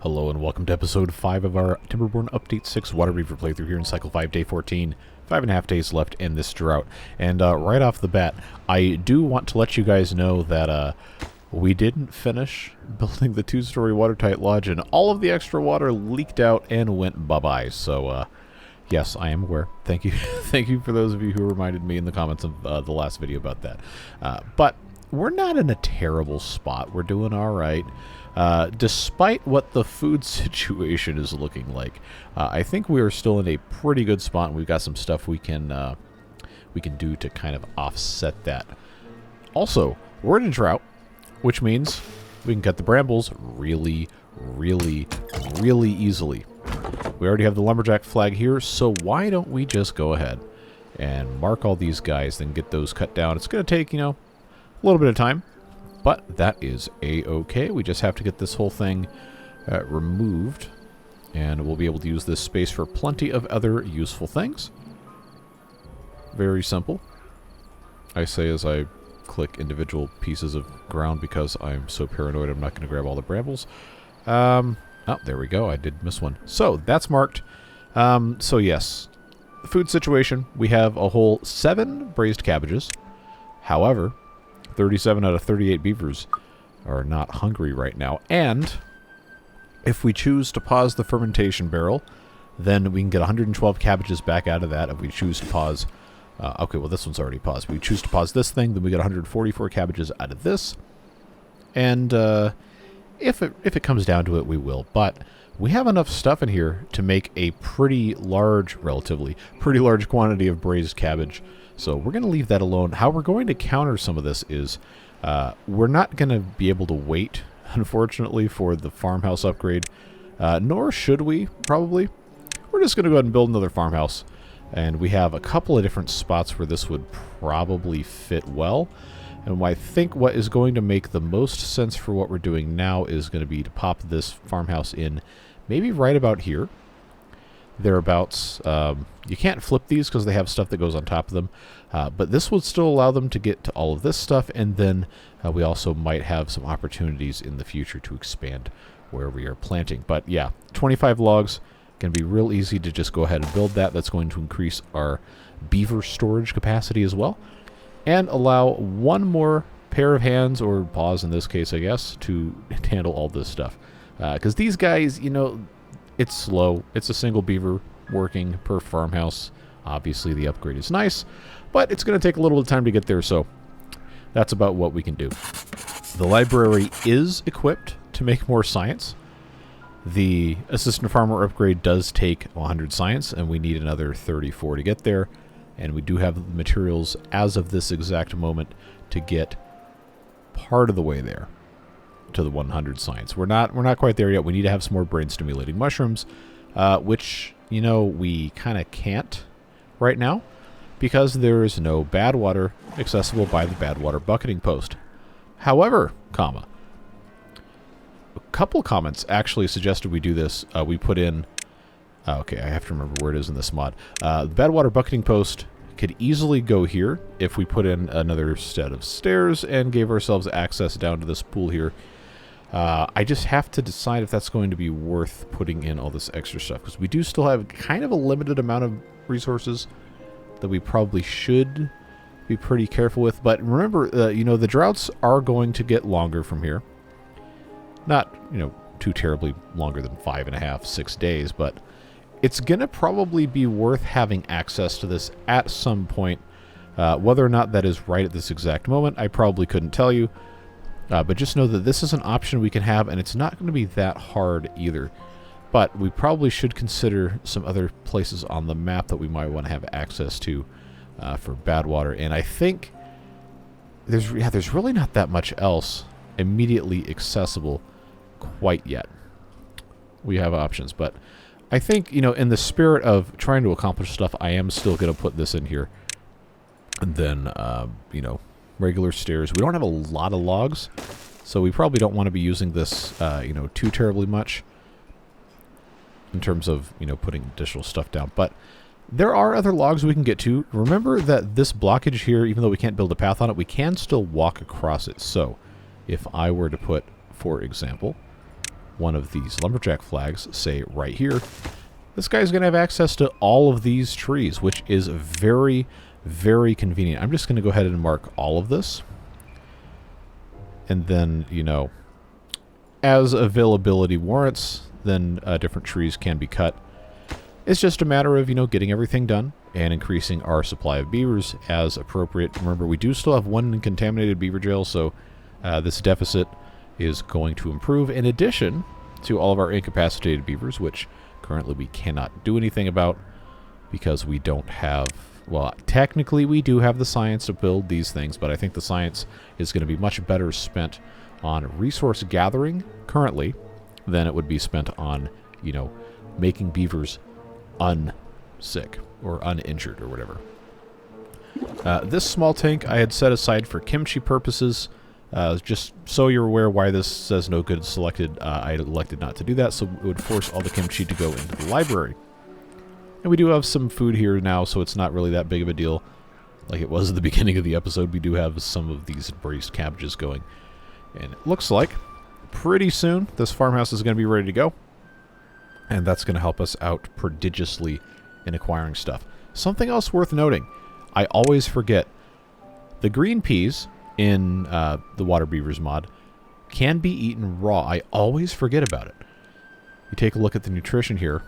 Hello and welcome to episode 5 of our Timberborn Update 6 Waterbeaver playthrough here in Cycle 5, Day 14. 5.5 days left in this drought. And right off the bat, I do want to let you guys know that we didn't finish building the 2-story watertight lodge, and all of the extra water leaked out and went bye-bye. So, yes, I am aware. Thank you. Thank you for those of you who reminded me in the comments of the last video about that. But we're not in a terrible spot. We're doing all right. Despite what the food situation is looking like, I think we are still in a pretty good spot, and we've got some stuff we can do to kind of offset that. Also, we're in a drought, which means we can cut the brambles really easily. We already have the lumberjack flag here, so why don't we just go ahead and mark all these guys, then get those cut down. It's going to take, a little bit of time. But that is a-okay. We just have to get this whole thing removed, and we'll be able to use this space for plenty of other useful things. Very simple. I say as I click individual pieces of ground because I'm so paranoid I'm not going to grab all the brambles. Oh, there we go. I did miss one. So, that's marked. So yes, the food situation. We have a whole 7 braised cabbages. However, 37 out of 38 beavers are not hungry right now. And if we choose to pause the fermentation barrel, then we can get 112 cabbages back out of that. If we choose to pause... okay, well, this one's already paused. If we choose to pause this thing, then we get 144 cabbages out of this. And if it comes down to it, we will. But we have enough stuff in here to make a relatively pretty large quantity of braised cabbage. So we're going to leave that alone. How we're going to counter some of this is we're not going to be able to wait, unfortunately, for the farmhouse upgrade. Nor should we, probably. We're just going to go ahead and build another farmhouse. And we have a couple of different spots where this would probably fit well. And I think what is going to make the most sense for what we're doing now is going to be to pop this farmhouse in maybe right about here. Thereabouts. You can't flip these because they have stuff that goes on top of them, but this would still allow them to get to all of this stuff, and then we also might have some opportunities in the future to expand where we are planting. But yeah, 25 logs can be real easy to just go ahead and build that. That's going to increase our beaver storage capacity as well, and allow one more pair of hands, or paws in this case, I guess, to handle all this stuff. Because these guys, it's slow. It's a single beaver working per farmhouse. Obviously, the upgrade is nice, but it's going to take a little bit of time to get there, so that's about what we can do. The library is equipped to make more science. The assistant farmer upgrade does take 100 science, and we need another 34 to get there, and we do have the materials as of this exact moment to get part of the way there to the 100 science. We're not quite there yet. We need to have some more brain stimulating mushrooms, which we kind of can't right now because there is no bad water accessible by the bad water bucketing post. However, a couple comments actually suggested we do this. We put in okay, I have to remember where it is in this mod. The bad water bucketing post could easily go here if we put in another set of stairs and gave ourselves access down to this pool here. I just have to decide if that's going to be worth putting in all this extra stuff, because we do still have kind of a limited amount of resources that we probably should be pretty careful with. But remember, the droughts are going to get longer from here. Not, too terribly longer than 5.5, 6 days, but it's going to probably be worth having access to this at some point. Whether or not that is right at this exact moment, I probably couldn't tell you. But just know that this is an option we can have, and it's not going to be that hard either. But we probably should consider some other places on the map that we might want to have access to for bad water. And I think there's really not that much else immediately accessible quite yet. We have options, but I think, in the spirit of trying to accomplish stuff, I am still going to put this in here. And then, regular stairs. We don't have a lot of logs, so we probably don't want to be using this, too terribly much in terms of, putting additional stuff down. But there are other logs we can get to. Remember that this blockage here, even though we can't build a path on it, we can still walk across it. So if I were to put, for example, one of these lumberjack flags, say right here, this guy's going to have access to all of these trees, which is very, very convenient. I'm just going to go ahead and mark all of this. And then, you know, as availability warrants, then different trees can be cut. It's just a matter of, you know, getting everything done and increasing our supply of beavers as appropriate. Remember, we do still have one contaminated beaver jail, so this deficit is going to improve, in addition to all of our incapacitated beavers, which currently we cannot do anything about because we don't have... Well, technically we do have the science to build these things, but I think the science is going to be much better spent on resource gathering currently than it would be spent on, you know, making beavers unsick or uninjured or whatever. This small tank I had set aside for kimchi purposes. Just so you're aware why this says no good selected, I elected not to do that, so it would force all the kimchi to go into the library. And we do have some food here now, so it's not really that big of a deal. Like it was at the beginning of the episode, we do have some of these braised cabbages going. And it looks like pretty soon this farmhouse is going to be ready to go. And that's going to help us out prodigiously in acquiring stuff. Something else worth noting, I always forget, the green peas in the Waterbeavers mod can be eaten raw. I always forget about it. You take a look at the nutrition here.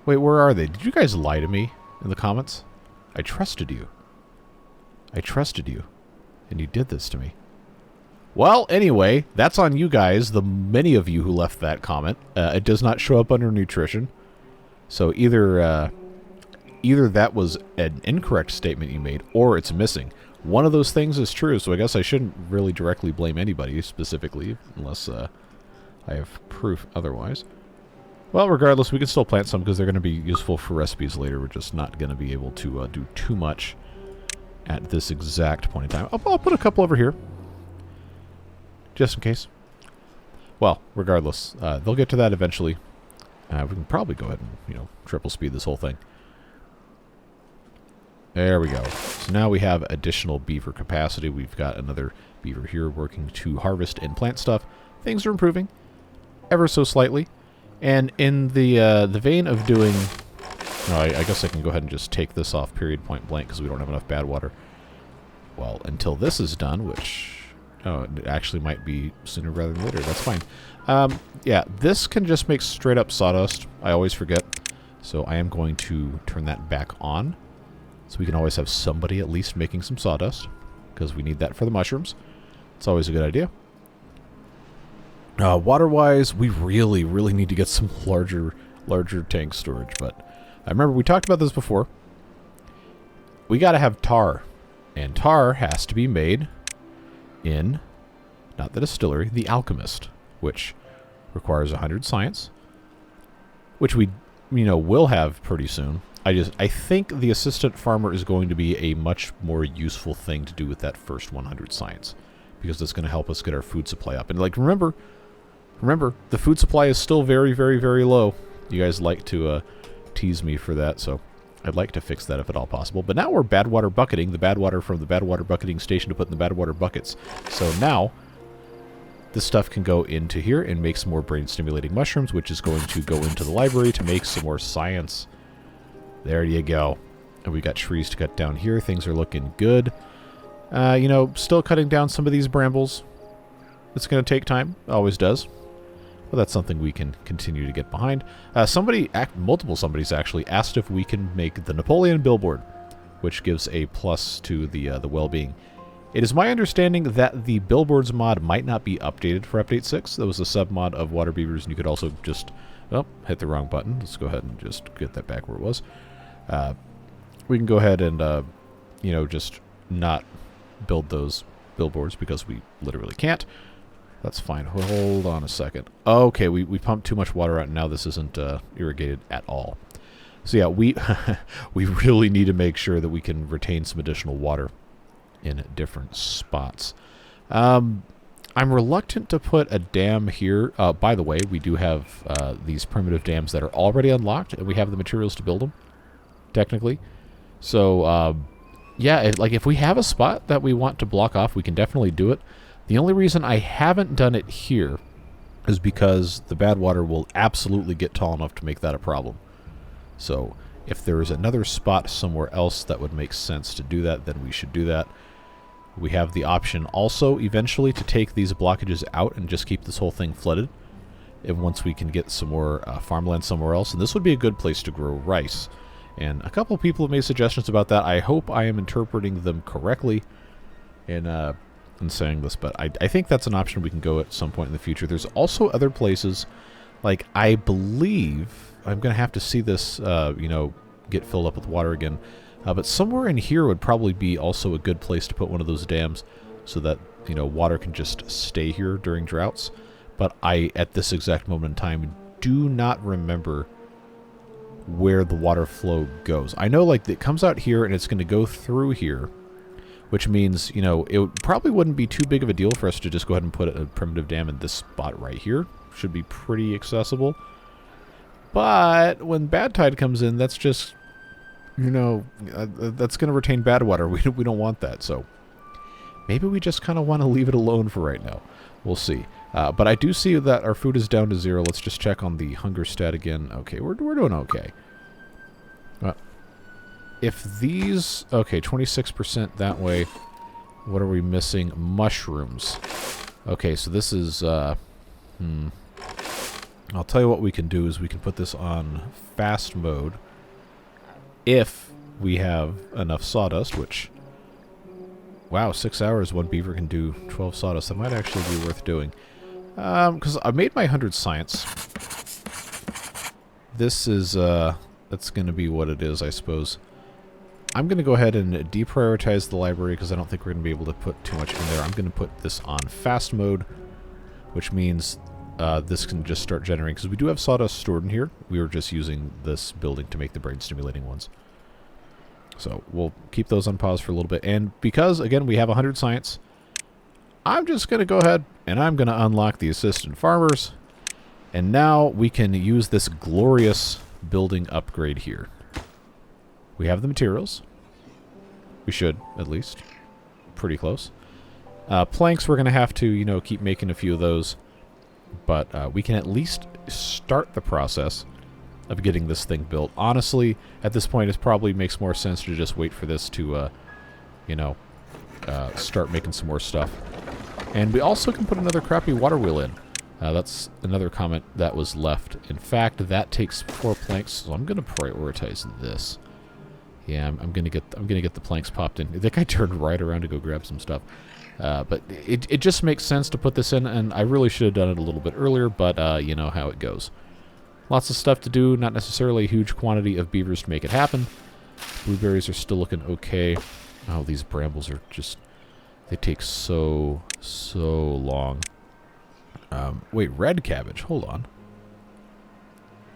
Wait, where are they? Did you guys lie to me in the comments? I trusted you. I trusted you. And you did this to me. Well, anyway, that's on you guys, the many of you who left that comment. It does not show up under nutrition. So either that was an incorrect statement you made, or it's missing. One of those things is true, so I guess I shouldn't really directly blame anybody specifically, unless I have proof otherwise. Well, regardless, we can still plant some because they're going to be useful for recipes later. We're just not going to be able to do too much at this exact point in time. I'll put a couple over here, just in case. Well, regardless, they'll get to that eventually. We can probably go ahead and, you know, triple speed this whole thing. There we go. So now we have additional beaver capacity. We've got another beaver here working to harvest and plant stuff. Things are improving ever so slightly. And in the vein of doing... No, I guess I can go ahead and just take this off period point blank because we don't have enough bad water. Well, until this is done, which... Oh, it actually might be sooner rather than later. That's fine. Yeah, this can just make straight up sawdust. I always forget. So I am going to turn that back on. So we can always have somebody at least making some sawdust. Because we need that for the mushrooms. It's always a good idea. Water-wise, we really, really need to get some larger tank storage. But I remember we talked about this before. We got to have tar. And tar has to be made in, not the distillery, the alchemist. Which requires 100 science. Which we, you know, will have pretty soon. I think the assistant farmer is going to be a much more useful thing to do with that first 100 science. Because it's going to help us get our food supply up. And like, remember, the food supply is still very, very, very low. You guys like to tease me for that, so I'd like to fix that if at all possible. But now we're bad water bucketing the bad water from the bad water bucketing station to put in the bad water buckets. So now this stuff can go into here and make some more brain-stimulating mushrooms, which is going to go into the library to make some more science. There you go. And we got trees to cut down here. Things are looking good. You know, still cutting down some of these brambles. It's going to take time. Always does. Well, that's something we can continue to get behind. Multiple somebody's actually asked if we can make the Napoleon billboard, which gives a plus to the well-being. It is my understanding that the billboards mod might not be updated for Update 6. That was a sub-mod of Waterbeavers, and you could also just... Oh, hit the wrong button. Let's go ahead and just get that back where it was. We can go ahead and, you know, just not build those billboards because we literally can't. That's fine. Hold on a second. Okay, we pumped too much water out, and now this isn't irrigated at all. So yeah, we really need to make sure that we can retain some additional water in different spots. I'm reluctant to put a dam here. By the way, we do have these primitive dams that are already unlocked, and we have the materials to build them, technically. So, yeah, like if we have a spot that we want to block off, we can definitely do it. The only reason I haven't done it here is because the bad water will absolutely get tall enough to make that a problem. So if there is another spot somewhere else that would make sense to do that, then we should do that. We have the option also eventually to take these blockages out and just keep this whole thing flooded. And once we can get some more farmland somewhere else, and this would be a good place to grow rice. And a couple people have made suggestions about that. I hope I am interpreting them correctly in saying this, but I think that's an option we can go at some point in the future. There's also other places, like I believe, I'm going to have to see this, you know, get filled up with water again. But somewhere in here would probably be also a good place to put one of those dams so that, you know, water can just stay here during droughts. But I, at this exact moment in time, do not remember where the water flow goes. I know, like, it comes out here and it's going to go through here, which means, you know, it probably wouldn't be too big of a deal for us to just go ahead and put a primitive dam in this spot right here. Should be pretty accessible. But when bad tide comes in, that's just, you know, that's going to retain bad water. We don't want that. So maybe we just kind of want to leave it alone for right now. We'll see. But I do see that our food is down to 0. Let's just check on the hunger stat again. Okay, we're doing okay. If these... Okay, 26% that way. What are we missing? Mushrooms. Okay, so this is... I'll tell you what we can do is we can put this on fast mode. If we have enough sawdust, which... Wow, 6 hours, one beaver can do 12 sawdust. That might actually be worth doing. Because I made my 100 science. This is, that's going to be what it is, I suppose. I'm going to go ahead and deprioritize the library because I don't think we're going to be able to put too much in there. I'm going to put this on fast mode, which means this can just start generating. Because we do have sawdust stored in here. We were just using this building to make the brain-stimulating ones. So we'll keep those on pause for a little bit. And because, again, we have 100 science, I'm just going to go ahead and I'm going to unlock the assistant farmers. And now we can use this glorious building upgrade here. We have the materials. We should, at least. Pretty close. Planks, we're going to have to, you know, keep making a few of those. But we can at least start the process of getting this thing built. Honestly, at this point, it probably makes more sense to just wait for this to, you know, start making some more stuff. And we also can put another crappy water wheel in. That's another comment that was left. In fact, that takes 4 planks, so I'm going to prioritize this. Yeah, I'm gonna get the planks popped in. That guy turned right around to go grab some stuff. But it just makes sense to put this in, and I really should have done it a little bit earlier, but you know how it goes. Lots of stuff to do, not necessarily a huge quantity of beavers to make it happen. Blueberries are still looking okay. Oh, these brambles are just... They take so long. Wait, red cabbage. Hold on.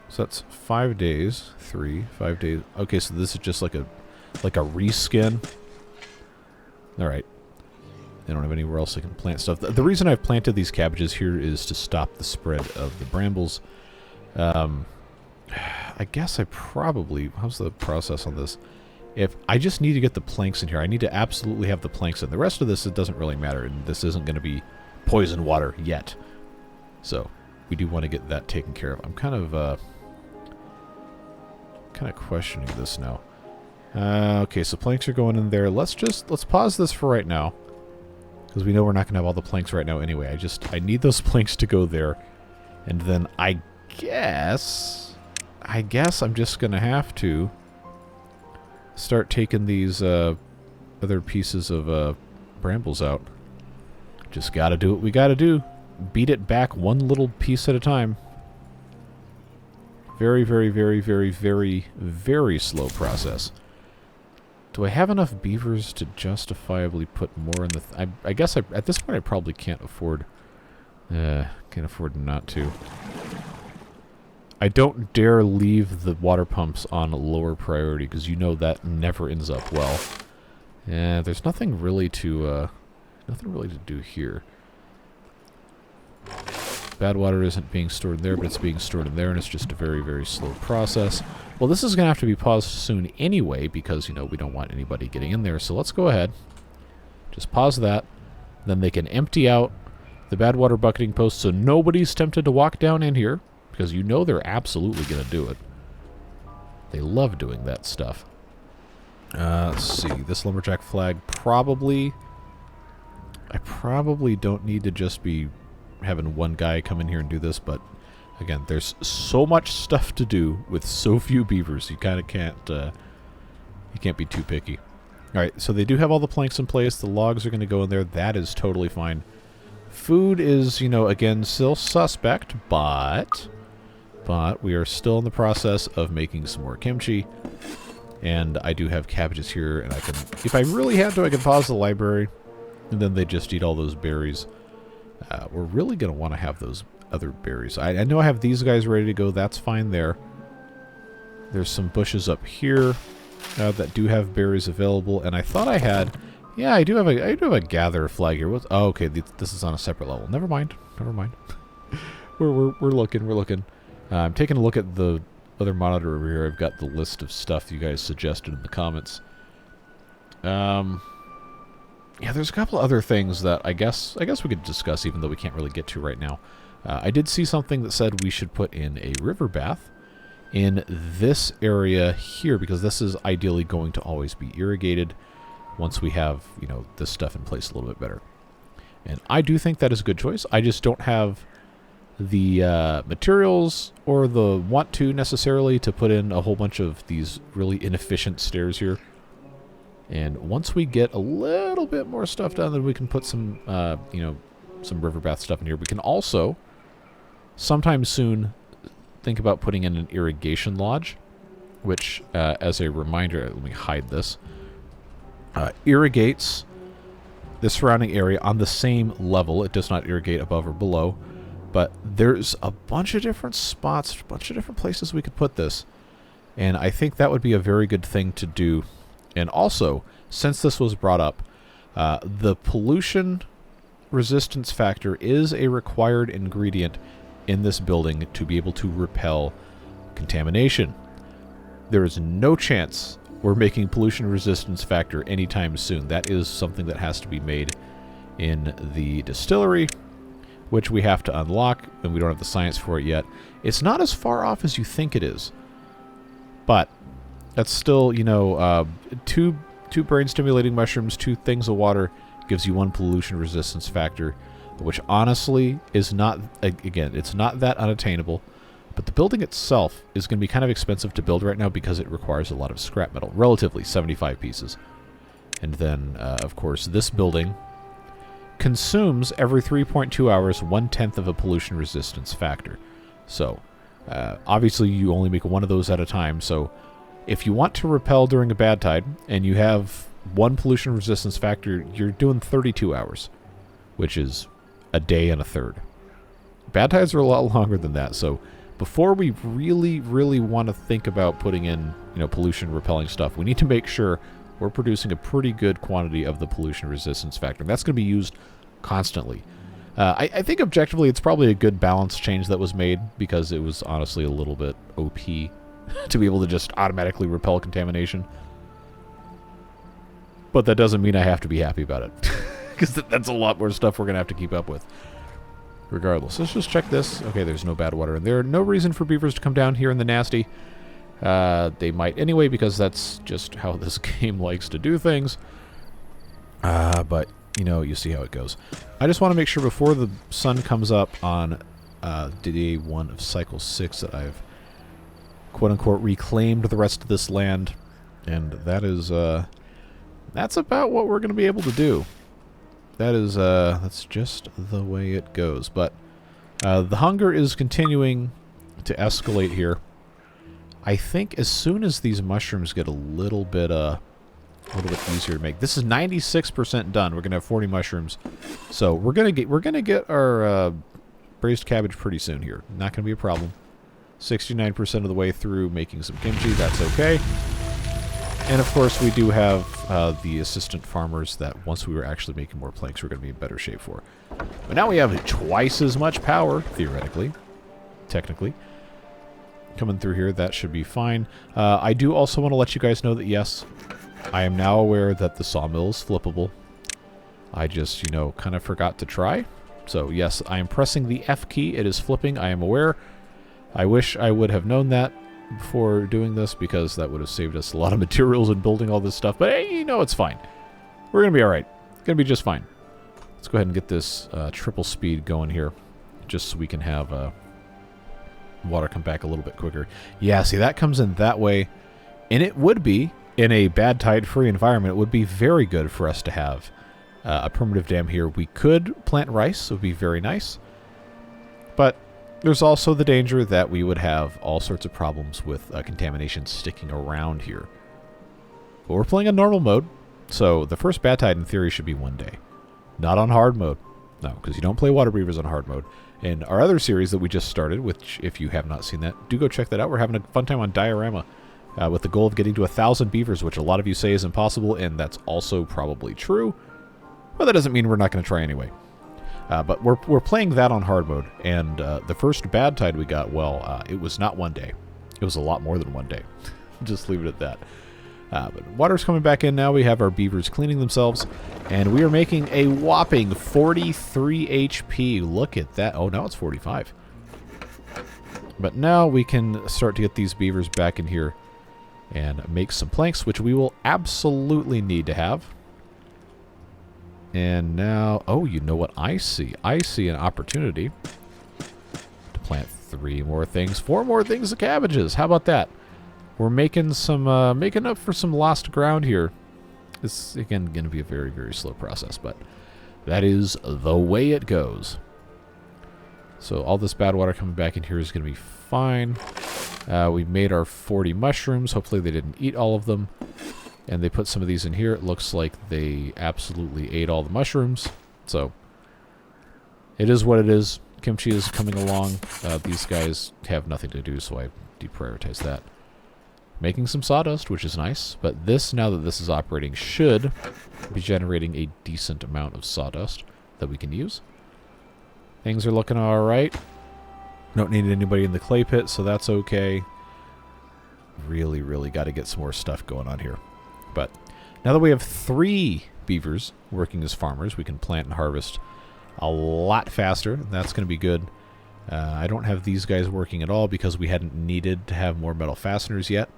So that's 5 days. 5 days. Okay, so this is just like a reskin. Alright. I don't have anywhere else I can plant stuff. The reason I've planted these cabbages here is to stop the spread of the brambles. I guess I probably... How's the process on this? If I just need to get the planks in here. I need to absolutely have the planks in. The rest of this, it doesn't really matter. And this isn't going to be poison water yet. So, we do want to get that taken care of. I'm kind of questioning this now. Okay, so planks are going in there. Let's pause this for right now. Because we know we're not going to have all the planks right now anyway. I need those planks to go there. And then I guess I'm just going to have to start taking these other pieces of brambles out. Just got to do what we got to do. Beat it back one little piece at a time. Very, very, very, very, very, very slow process. Do I have enough beavers to justifiably put more in the... I guess at this point I probably can't afford... can't afford not to. I don't dare leave the water pumps on lower priority, because you know that never ends up well. Yeah, there's nothing really to do here. Bad water isn't being stored in there, but it's being stored in there, and it's just a very, very slow process. Well, this is going to have to be paused soon anyway, because, you know, we don't want anybody getting in there. So let's go ahead. Just pause that. Then they can empty out the bad water bucketing post, so nobody's tempted to walk down in here, because you know they're absolutely going to do it. They love doing that stuff. Let's see. This lumberjack flag probably... I probably don't need to just be having one guy come in here and do this, but again, there's so much stuff to do with so few beavers. You kind of can't... you can't be too picky. Alright, so they do have all the planks in place. The logs are going to go in there. That is totally fine. Food is, you know, again, still suspect, but we are still in the process of making some more kimchi. And I do have cabbages here, and I can, if I really had to, I can pause the library, and then they just eat all those berries. We're really going to want to have those other berries. I know I have these guys ready to go. That's fine there. There's some bushes up here that do have berries available, and I thought I had... Yeah, I do have a gather flag here. Oh, okay, this is on a separate level. Never mind. Never mind. we're looking. I'm taking a look at the other monitor over here. I've got the list of stuff you guys suggested in the comments. Yeah, there's a couple other things that I guess we could discuss, even though we can't really get to right now. I did see something that said we should put in a river bath in this area here, because this is ideally going to always be irrigated once we have, you know, this stuff in place a little bit better. And I do think that is a good choice. I just don't have the materials or the want to necessarily to put in a whole bunch of these really inefficient stairs here. And once we get a little bit more stuff done, then we can put some, you know, some river bath stuff in here. We can also, sometime soon, think about putting in an irrigation lodge, which, as a reminder, let me hide this, irrigates the surrounding area on the same level. It does not irrigate above or below, but there's a bunch of different spots, a bunch of different places we could put this, and I think that would be a very good thing to do. And also, since this was brought up, the pollution resistance factor is a required ingredient in this building to be able to repel contamination. There is no chance we're making pollution resistance factor anytime soon. That is something that has to be made in the distillery, which we have to unlock, and we don't have the science for it yet. It's not as far off as you think it is, but that's still, you know, two brain-stimulating mushrooms, 2 things of water gives you 1 pollution resistance factor, which honestly is not, again, it's not that unattainable. But the building itself is going to be kind of expensive to build right now because it requires a lot of scrap metal, relatively 75 pieces. And then, of course, this building consumes every 3.2 hours 1/10 of a pollution resistance factor. So, obviously you only make 1 of those at a time, so if you want to repel during a bad tide and you have 1 pollution resistance factor, you're doing 32 hours, which is a day and a third. Bad tides are a lot longer than that, so before we really want to think about putting in, you know, pollution repelling stuff, we need to make sure we're producing a pretty good quantity of the pollution resistance factor. And that's going to be used constantly. I think objectively it's probably a good balance change that was made, because it was honestly a little bit OP to be able to just automatically repel contamination. But that doesn't mean I have to be happy about it, because that's a lot more stuff we're going to have to keep up with. Regardless, let's just check this. Okay, there's no bad water in there. No reason for beavers to come down here in the nasty. They might anyway, because that's just how this game likes to do things. But, you know, you see how it goes. I just want to make sure before the sun comes up on day 1 of cycle 6 that I've quote-unquote reclaimed the rest of this land. And that is, that's about what we're going to be able to do. That is, that's just the way it goes. But the hunger is continuing to escalate here. I think as soon as these mushrooms get a little bit easier to make. This is 96% done. We're gonna have 40 mushrooms, so we're gonna get our braised cabbage pretty soon here. Not gonna be a problem. 69% of the way through making some kimchi. That's okay. And of course, we do have the assistant farmers that once we were actually making more planks, we're going to be in better shape for. But now we have twice as much power, theoretically, technically, coming through here. That should be fine. I do also want to let you guys know that, yes, I am now aware that the sawmill is flippable. I just, you know, kind of forgot to try. So yes, I am pressing the F key. It is flipping. I am aware. I wish I would have known that before doing this, because that would have saved us a lot of materials in building all this stuff. But hey, you know, it's fine. We're going to be alright. Going to be just fine. Let's go ahead and get this triple speed going here, just so we can have water come back a little bit quicker. Yeah, see, that comes in that way. And it would be, in a bad tide-free environment, it would be very good for us to have a primitive dam here. We could plant rice. It would be very nice. But there's also the danger that we would have all sorts of problems with contamination sticking around here. But we're playing on normal mode, so the first bad tide in theory should be 1 day. Not on hard mode. No, because you don't play Waterbeavers on hard mode. And our other series that we just started, which if you have not seen that, do go check that out. We're having a fun time on Diorama with the goal of getting to 1,000 beavers, which a lot of you say is impossible, and that's also probably true. But that doesn't mean we're not going to try anyway. But we're playing that on hard mode, and the first bad tide we got, well, it was not 1 day. It was a lot more than 1 day. Just leave it at that. But water's coming back in now. We have our beavers cleaning themselves, and we are making a whopping 43 HP. Look at that. Oh, now it's 45. But now we can start to get these beavers back in here and make some planks, which we will absolutely need to have. And now, oh, you know what I see? I see an opportunity to plant 3 more things, 4 more things of cabbages. How about that? We're making some, making up for some lost ground here. It's, again, going to be a very, very slow process, but that is the way it goes. So all this bad water coming back in here is going to be fine. We made our 40 mushrooms. Hopefully they didn't eat all of them. And they put some of these in here. It looks like they absolutely ate all the mushrooms. So it is what it is. Kimchi is coming along. These guys have nothing to do, so I deprioritize that. Making some sawdust, which is nice. But this, now that this is operating, should be generating a decent amount of sawdust that we can use. Things are looking all right. Don't need anybody in the clay pit, so that's okay. Really, really got to get some more stuff going on here. But now that we have 3 beavers working as farmers, we can plant and harvest a lot faster. That's going to be good. I don't have these guys working at all because we hadn't needed to have more metal fasteners yet,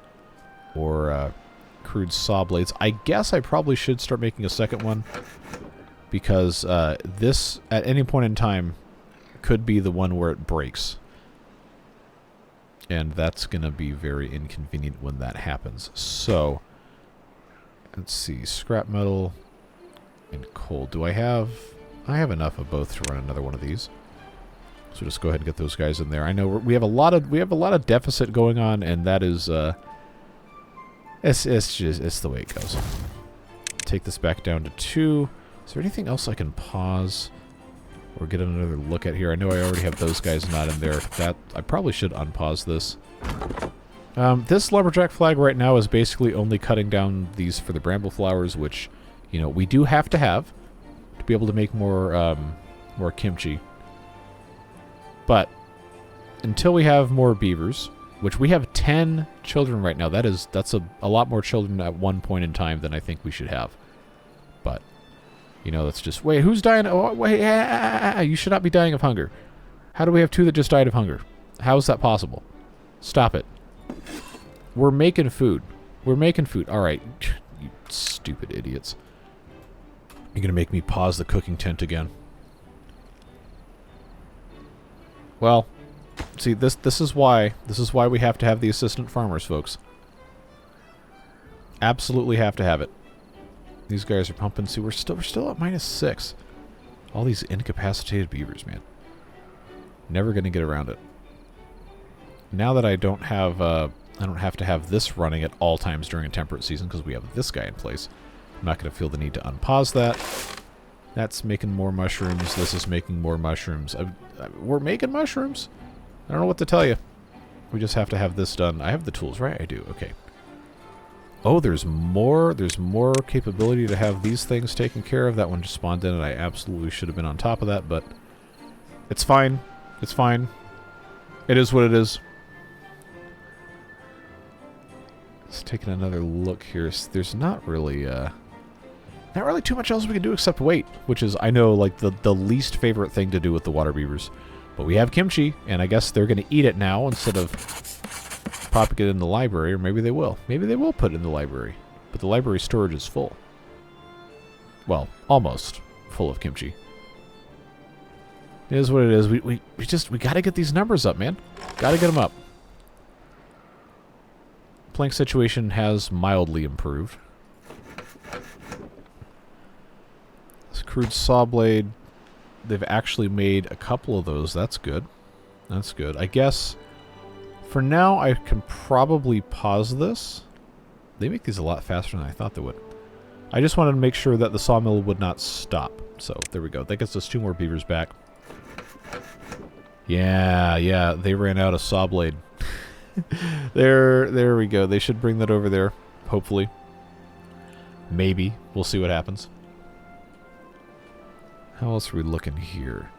or crude saw blades. I guess I probably should start making a second one, because this, at any point in time, could be the one where it breaks. And that's going to be very inconvenient when that happens. So let's see, scrap metal and coal. Do I have... I have enough of both to run another one of these. So just go ahead and get those guys in there. I know we have a lot of deficit going on, and that is it's the way it goes. Take this back down to 2. Is there anything else I can pause or get another look at here? I know I already have those guys not in there. That I probably should unpause this. This lumberjack flag right now is basically only cutting down these for the bramble flowers, which, you know, we do have to be able to make more kimchi. But until we have more beavers, which we have 10 children right now, that's a lot more children at one point in time than I think we should have. But you know, that's just, wait, who's dying? Oh, wait, you should not be dying of hunger. How do we have 2 that just died of hunger? How is that possible? Stop it. We're making food. We're making food. All right, you stupid idiots. You're going to make me pause the cooking tent again. Well, see, this is why we have to have the assistant farmers, folks. Absolutely have to have it. These guys are pumping. See, we're still at -6. All these incapacitated beavers, man. Never going to get around it. Now that I don't have to have this running at all times during a temperate season because we have this guy in place, I'm not going to feel the need to unpause that. That's making more mushrooms. This is making more mushrooms. We're making mushrooms. I don't know what to tell you. We just have to have this done. I have the tools, right? I do. Okay. Oh, there's more capability to have these things taken care of. That one just spawned in, and I absolutely should have been on top of that, but it's fine. It's fine. It is what it is. Let's take another look here. There's not really not really too much else we can do except wait, which is, I know, like, the least favorite thing to do with the Waterbeavers. But we have kimchi, and I guess they're going to eat it now instead of popping it in the library, or maybe they will. Maybe they will put it in the library, but the library storage is full. Well, almost full of kimchi. It is what it is. We got to get these numbers up, man. Got to get them up. Plank situation has mildly improved. This crude saw blade, they've actually made a couple of those. That's good. That's good. I guess for now I can probably pause this. They make these a lot faster than I thought they would. I just wanted to make sure that the sawmill would not stop. So there we go. That gets us 2 more beavers back. Yeah, they ran out of saw blade. There we go. They should bring that over there, hopefully. Maybe. We'll see what happens. How else are we looking here?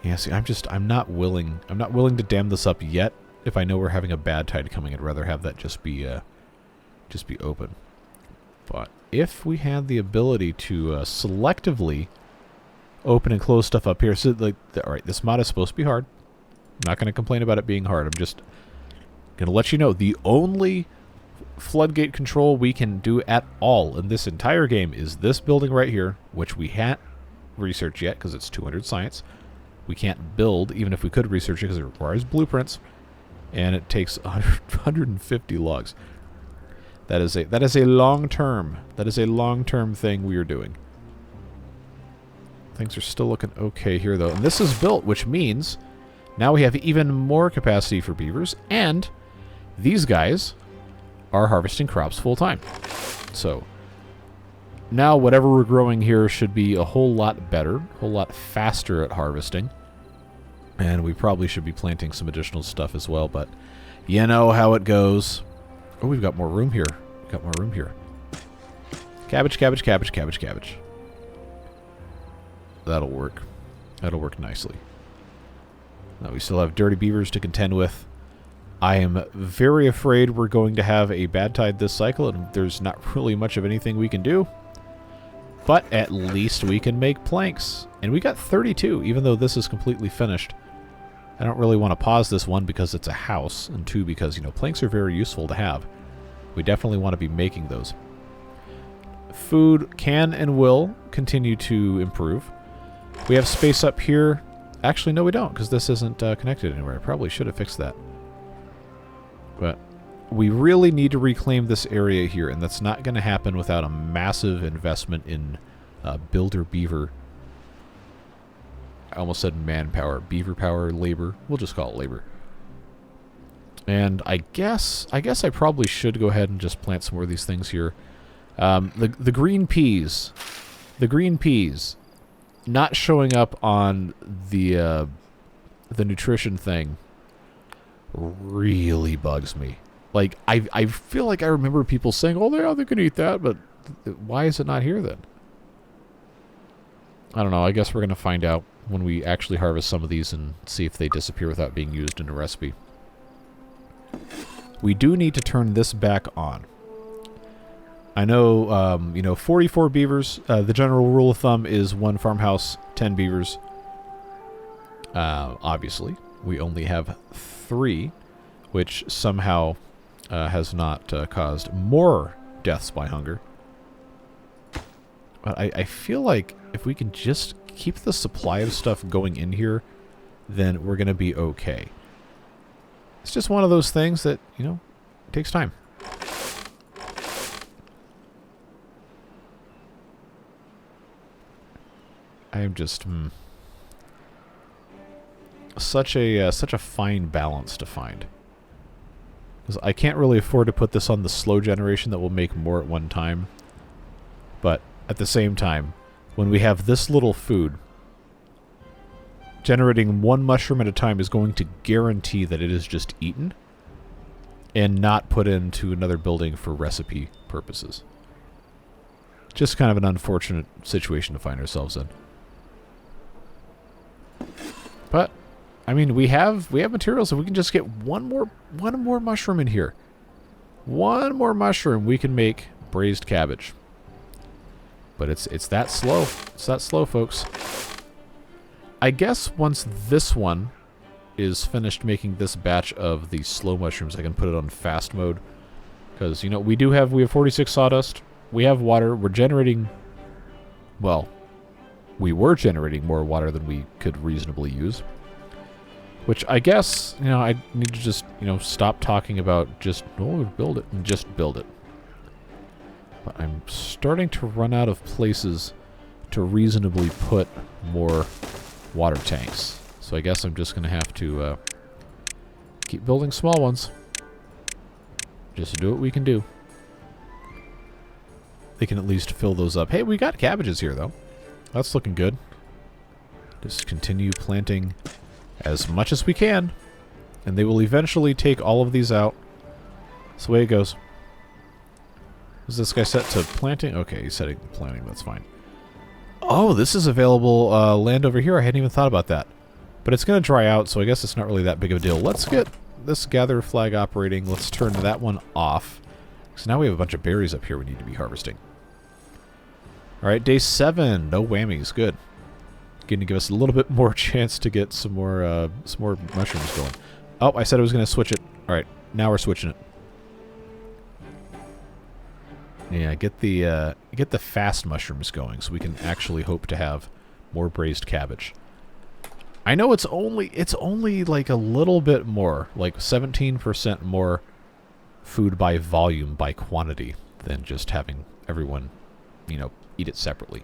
Yeah, see, I'm not willing to dam this up yet. If I know we're having a bad tide coming, I'd rather have that just be open. But if we had the ability to selectively open and close stuff up here, so like, all right, this mod is supposed to be hard. I'm not going to complain about it being hard. I'm just going to let you know the only floodgate control we can do at all in this entire game is this building right here, which we can't research yet because it's 200 science. We can't build, even if we could research it, because it requires blueprints, and it takes 150 logs. That is a long-term thing we are doing. Things are still looking okay here, though. And this is built, which means now we have even more capacity for beavers, and these guys are harvesting crops full-time. So now whatever we're growing here should be a whole lot better, a whole lot faster at harvesting. And we probably should be planting some additional stuff as well, but you know how it goes. Oh, we've got more room here. We've got more room here. Cabbage, cabbage, cabbage, cabbage, cabbage. That'll work. That'll work nicely. Now we still have dirty beavers to contend with. I am very afraid we're going to have a bad tide this cycle, and there's not really much of anything we can do. But at least we can make planks. And we got 32, even though this is completely finished. I don't really want to pause this, one, because it's a house, and 2, because, you know, planks are very useful to have. We definitely want to be making those. Food can and will continue to improve. We have space up here. Actually, no, we don't, because this isn't connected anywhere. I probably should have fixed that. But we really need to reclaim this area here, and that's not going to happen without a massive investment in builder beaver. I almost said manpower. Beaver power, labor. We'll just call it labor. And I guess I probably should go ahead and just plant some more of these things here. The green peas. The green peas not showing up on the nutrition thing really bugs me. Like, I feel like I remember people saying, oh, they can eat that, but why is it not here then? I don't know. I guess we're going to find out when we actually harvest some of these and see if they disappear without being used in a recipe. We do need to turn this back on. I know, you know, 44 beavers. The general rule of thumb is 1 farmhouse, 10 beavers. Obviously, we only have 3, which somehow has not caused more deaths by hunger. But I feel like if we can just keep the supply of stuff going in here, then we're going to be okay. It's just one of those things that, you know, it takes time. I am just such a fine balance to find. Because I can't really afford to put this on the slow generation that will make more at one time. But at the same time, when we have this little food, generating 1 mushroom at a time is going to guarantee that it is just eaten and not put into another building for recipe purposes. Just kind of an unfortunate situation to find ourselves in. But I mean, we have materials. If we can just get one more mushroom in here, 1 more mushroom, we can make braised cabbage. But it's that slow. It's that slow, folks. I guess once this one is finished making this batch of the slow mushrooms, I can put it on fast mode. Because, you know, we have 46 sawdust. We have water. We're generating... Well, we were generating more water than we could reasonably use. Which I guess, you know, I need to just, you know, stop talking about just, oh, build it, and just build it. But I'm starting to run out of places to reasonably put more water tanks. So I guess I'm just going to have to keep building small ones. Just do what we can do. They can at least fill those up. Hey, we got cabbages here, though. That's looking good. Just continue planting as much as we can, and they will eventually take all of these out. That's the way it goes. Is this guy set to planting? Okay, he's setting planting. That's fine. Oh, this is available land over here. I hadn't even thought about that. But it's going to dry out, so I guess it's not really that big of a deal. Let's get this gather flag operating. Let's turn that one off. So now we have a bunch of berries up here we need to be harvesting. Alright, day 7. No whammies. Good. Going to give us a little bit more chance to get some more mushrooms going. Oh, I said I was going to switch it. Alright, now we're switching it. Yeah, get the fast mushrooms going so we can actually hope to have more braised cabbage. I know it's only like a little bit more, like 17% more food by volume, by quantity, than just having everyone, you know, eat it separately.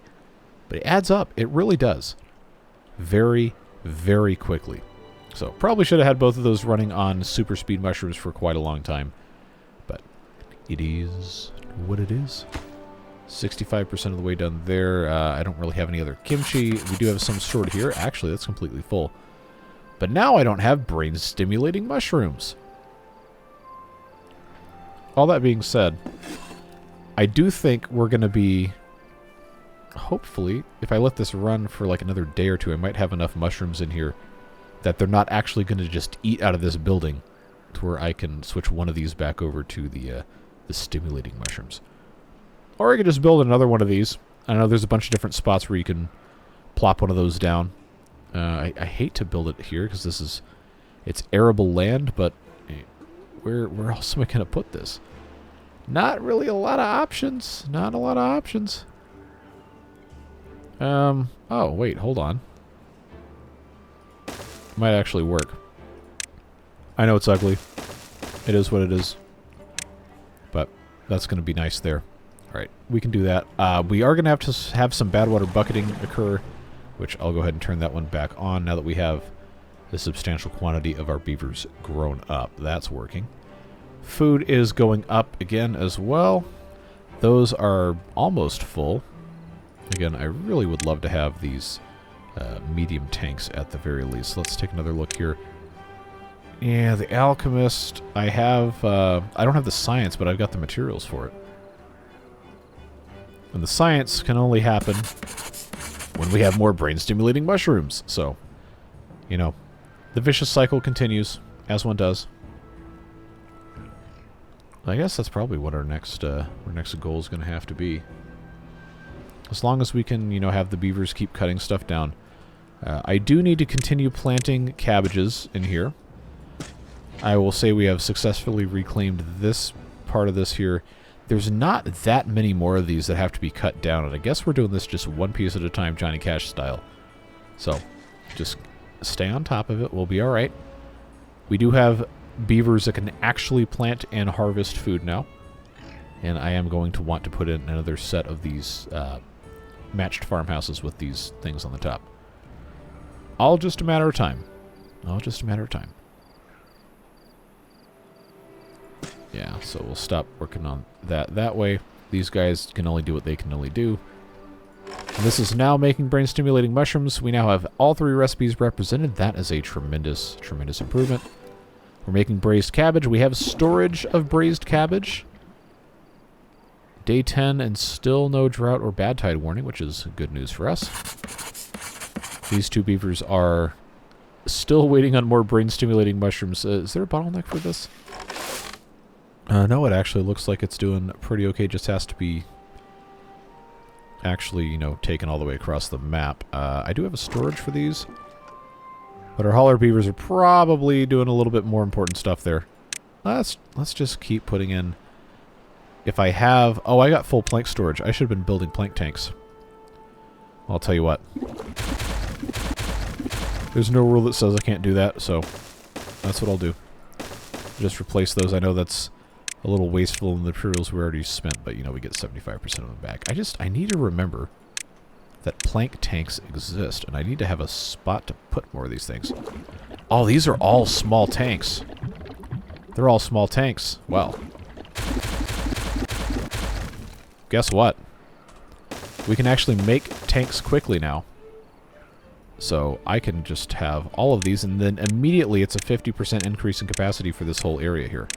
But it adds up. It really does. Very, very quickly. So probably should have had both of those running on super speed mushrooms for quite a long time. But it is what it is. 65% of the way done there. I don't really have any other kimchi. We do have some stored here. Actually, that's completely full. But now I don't have brain-stimulating mushrooms. All that being said, I do think we're going to be... Hopefully, if I let this run for like another day or two, I might have enough mushrooms in here that they're not actually going to just eat out of this building to where I can switch one of these back over to the stimulating mushrooms. Or I could just build another one of these. I know there's a bunch of different spots where you can plop one of those down. I hate to build it here because it's arable land, but where else am I going to put this? Not really a lot of options. Not a lot of options. Oh, wait, hold on. Might actually work. I know it's ugly. It is what it is. But that's going to be nice there. Alright, we can do that. We are going to have some bad water bucketing occur, which I'll go ahead and turn that one back on now that we have the substantial quantity of our beavers grown up. That's working. Food is going up again as well. Those are almost full. Again, I really would love to have these medium tanks at the very least. Let's take another look here. Yeah, the alchemist, I don't have the science, but I've got the materials for it. And the science can only happen when we have more brain-stimulating mushrooms. So, you know, the vicious cycle continues, as one does. I guess that's probably what our next goal is going to have to be. As long as we can, you know, have the beavers keep cutting stuff down. I do need to continue planting cabbages in here. I will say we have successfully reclaimed this part of this here. There's not that many more of these that have to be cut down, and I guess we're doing this just one piece at a time, Johnny Cash style. So, just stay on top of it. We'll be alright. We do have beavers that can actually plant and harvest food now. And I am going to want to put in another set of these matched farmhouses with these things on the top. All just a matter of time. All just a matter of time. Yeah, so we'll stop working on that way. These guys can only do what they can only do. And this is now making brain-stimulating mushrooms. We now have all 3 recipes represented. That is a tremendous, tremendous improvement. We're making braised cabbage. We have storage of braised cabbage. Day 10 and still no drought or bad tide warning, which is good news for us. These 2 beavers are still waiting on more brain-stimulating mushrooms. Is there a bottleneck for this? No, it actually looks like it's doing pretty okay. Just has to be... actually, you know, taken all the way across the map. I do have a storage for these. But our hauler beavers are probably doing a little bit more important stuff there. Let's just keep putting in... If I have... Oh, I got full plank storage. I should have been building plank tanks. I'll tell you what. There's no rule that says I can't do that, so that's what I'll do. Just replace those. I know that's a little wasteful in the materials we already spent, but, you know, we get 75% of them back. I need to remember that plank tanks exist, and I need to have a spot to put more of these things. Oh, these are all small tanks. They're all small tanks. Well. Guess what? We can actually make tanks quickly now. So I can just have all of these, and then immediately it's a 50% increase in capacity for this whole area here.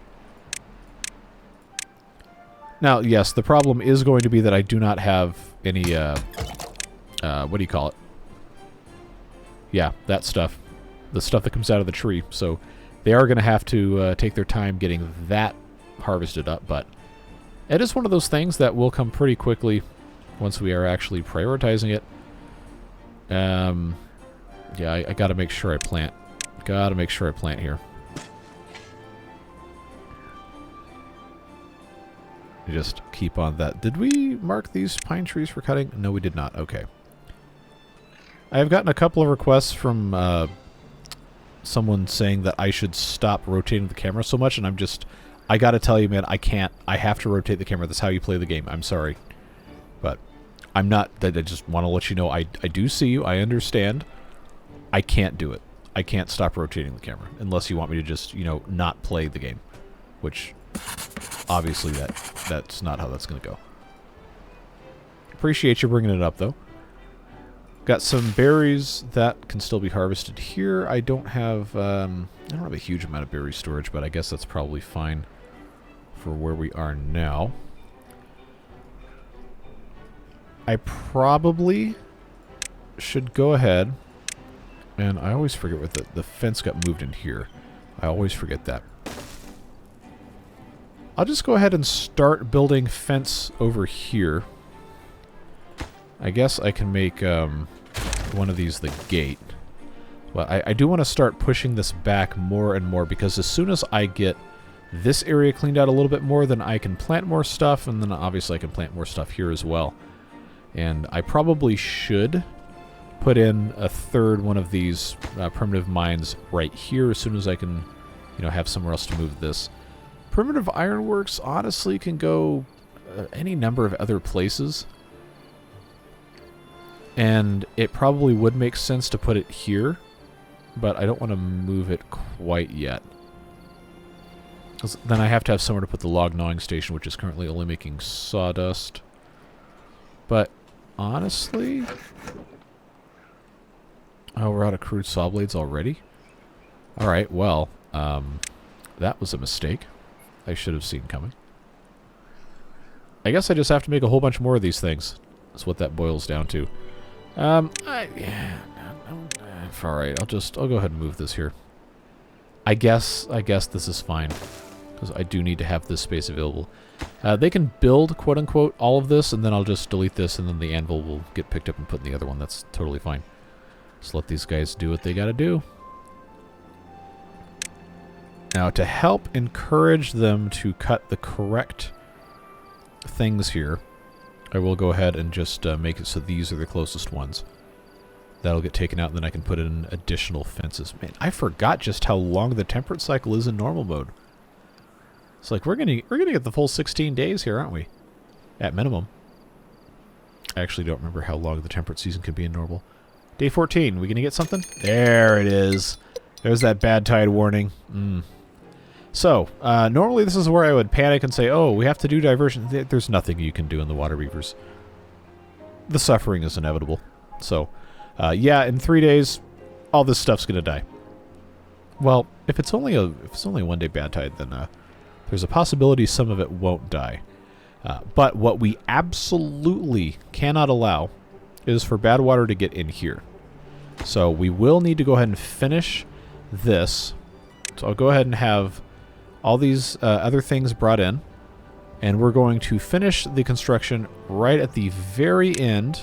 Now, yes, the problem is going to be that I do not have any, what do you call it? Yeah, that stuff. The stuff that comes out of the tree. So they are going to have to take their time getting that harvested up, but it is one of those things that will come pretty quickly once we are actually prioritizing it. Yeah, I gotta make sure I plant. Gotta make sure I plant here. Just keep on that. Did we mark these pine trees for cutting? No, we did not. Okay. I have gotten a couple of requests from someone saying that I should stop rotating the camera so much, and I gotta tell you, man, I can't. I have to rotate the camera. That's how you play the game. I'm sorry. But I'm not. I just want to let you know, I do see you. I understand. I can't do it. I can't stop rotating the camera unless you want me to just, you know, not play the game. Which, obviously, that's not how that's going to go. Appreciate you bringing it up, though. Got some berries that can still be harvested here. I don't have a huge amount of berry storage, but I guess that's probably fine for where we are now. I probably should go ahead, and I always forget what the fence got moved in here. I always forget that. I'll just go ahead and start building fence over here. I guess I can make one of these the gate. Well, I do want to start pushing this back more and more, because as soon as I get this area cleaned out a little bit more, then I can plant more stuff, and then obviously I can plant more stuff here as well. And I probably should put in a third one of these primitive mines right here as soon as I can, you know, have somewhere else to move this. Primitive ironworks honestly can go any number of other places. And it probably would make sense to put it here, but I don't want to move it quite yet. 'Cause then I have to have somewhere to put the log gnawing station, which is currently only making sawdust. But honestly... Oh, we're out of crude saw blades already? Alright, well, that was a mistake. I should have seen coming. I guess I just have to make a whole bunch more of these things. That's what that boils down to. Yeah, alright, I'll go ahead and move this here. I guess this is fine, because I do need to have this space available. They can build, quote-unquote, all of this, and then I'll just delete this, and then the anvil will get picked up and put in the other one. That's totally fine. Just let these guys do what they gotta do. Now, to help encourage them to cut the correct things here, I will go ahead and just make it so these are the closest ones. That'll get taken out, and then I can put in additional fences. Man, I forgot just how long the temperate cycle is in normal mode. It's like we're gonna get the full 16 days here, aren't we? At minimum. I actually don't remember how long the temperate season can be in normal. Day 14. We gonna get something? There it is. There's that bad tide warning. So, normally this is where I would panic and say, oh, we have to do diversion. There's nothing you can do in the Waterbeavers. The suffering is inevitable. So, yeah, in 3 days, all this stuff's gonna die. Well, if it's only a one-day bad tide, then there's a possibility some of it won't die. But what we absolutely cannot allow is for bad water to get in here. So we will need to go ahead and finish this. So I'll go ahead and have all these other things brought in. And we're going to finish the construction right at the very end.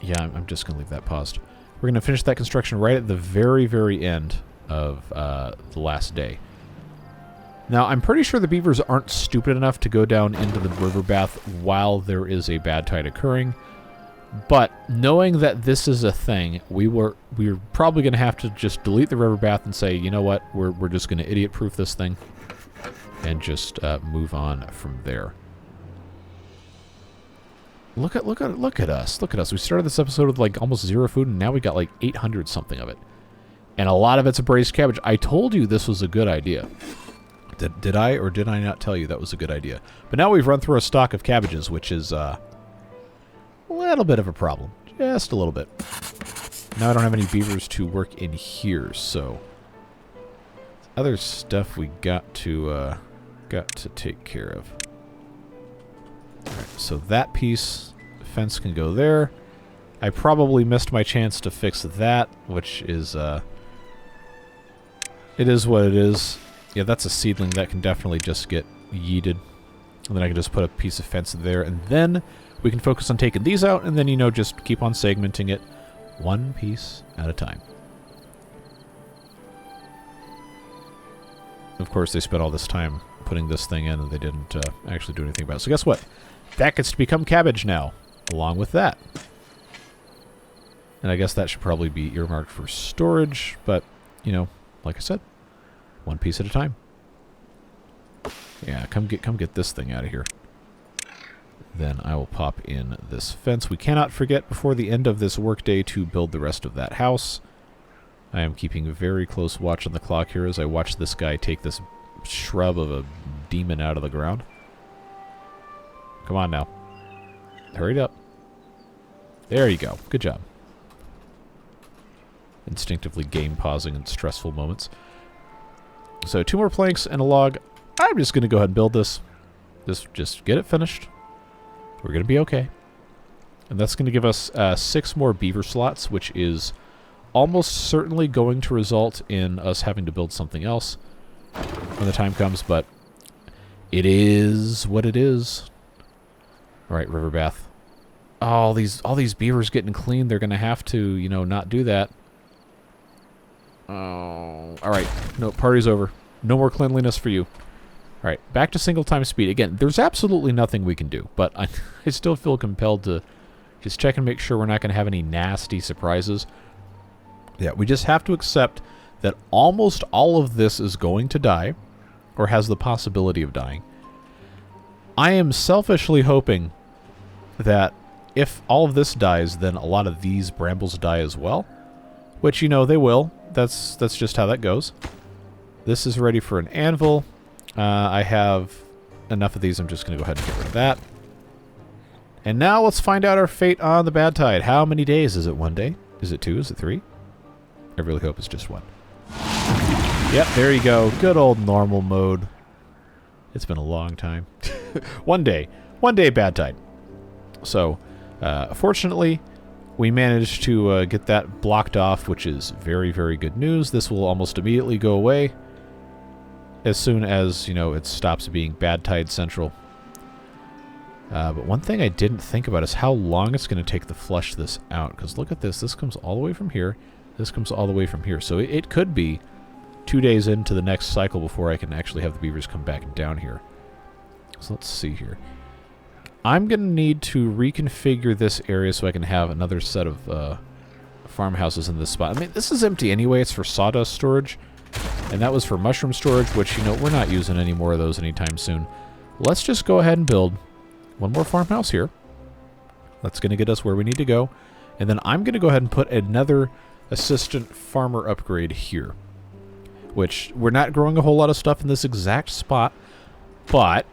Yeah, I'm just going to leave that paused. We're going to finish that construction right at the very, very end of the last day. Now, I'm pretty sure the beavers aren't stupid enough to go down into the river bath while there is a bad tide occurring. But knowing that this is a thing, we're probably going to have to just delete the river bath and say, you know what, we're just going to idiot-proof this thing and just move on from there. Look at us. Look at us. We started this episode with like almost 0 food, and now we got like 800 something of it. And a lot of it's a braised cabbage. I told you this was a good idea. Did I or did I not tell you that was a good idea? But now we've run through a stock of cabbages, which is a little bit of a problem. Just a little bit. Now I don't have any beavers to work in here, so other stuff we got to take care of. Alright, so that piece, the fence can go there. I probably missed my chance to fix that, which is, it is what it is. Yeah, that's a seedling that can definitely just get yeeted. And then I can just put a piece of fence there, and then we can focus on taking these out, and then, you know, just keep on segmenting it one piece at a time. Of course, they spent all this time putting this thing in, and they didn't actually do anything about it. So guess what? That gets to become cabbage now, along with that. And I guess that should probably be earmarked for storage, but, you know, like I said, one piece at a time. Yeah, come get this thing out of here. Then I will pop in this fence. We cannot forget before the end of this workday to build the rest of that house. I am keeping very close watch on the clock here as I watch this guy take this shrub of a demon out of the ground. Come on now. Hurry it up. There you go. Good job. Instinctively game pausing in stressful moments. So 2 more planks and a log. I'm just going to go ahead and build this. Just get it finished. We're going to be okay. And that's going to give us 6 more beaver slots, which is almost certainly going to result in us having to build something else when the time comes, but it is what it is. Alright, river bath. Oh, all these beavers getting clean, they're going to have to, you know, not do that. Oh, alright. No, party's over. No more cleanliness for you. Alright, back to single time speed. Again, there's absolutely nothing we can do, but I still feel compelled to just check and make sure we're not going to have any nasty surprises. Yeah, we just have to accept that almost all of this is going to die, or has the possibility of dying. I am selfishly hoping that if all of this dies, then a lot of these brambles die as well. Which, you know, they will. That's just how that goes. This is ready for an anvil. I have enough of these. I'm just going to go ahead and get rid of that. And now let's find out our fate on the bad tide. How many days? Is it 1 day? Is it 2? Is it 3? I really hope it's just 1. Yep, there you go. Good old normal mode. It's been a long time. 1 day. 1 day bad tide. So, fortunately, we managed to get that blocked off, which is very, very good news. This will almost immediately go away as soon as, you know, it stops being bad tide central. But one thing I didn't think about is how long it's going to take to flush this out. Because look at this. This comes all the way from here. This comes all the way from here. So it could be 2 days into the next cycle before I can actually have the beavers come back down here. So let's see here. I'm going to need to reconfigure this area so I can have another set of farmhouses in this spot. I mean, this is empty anyway. It's for sawdust storage. And that was for mushroom storage, which, you know, we're not using any more of those anytime soon. Let's just go ahead and build one more farmhouse here. That's going to get us where we need to go. And then I'm going to go ahead and put another assistant farmer upgrade here. Which, we're not growing a whole lot of stuff in this exact spot, but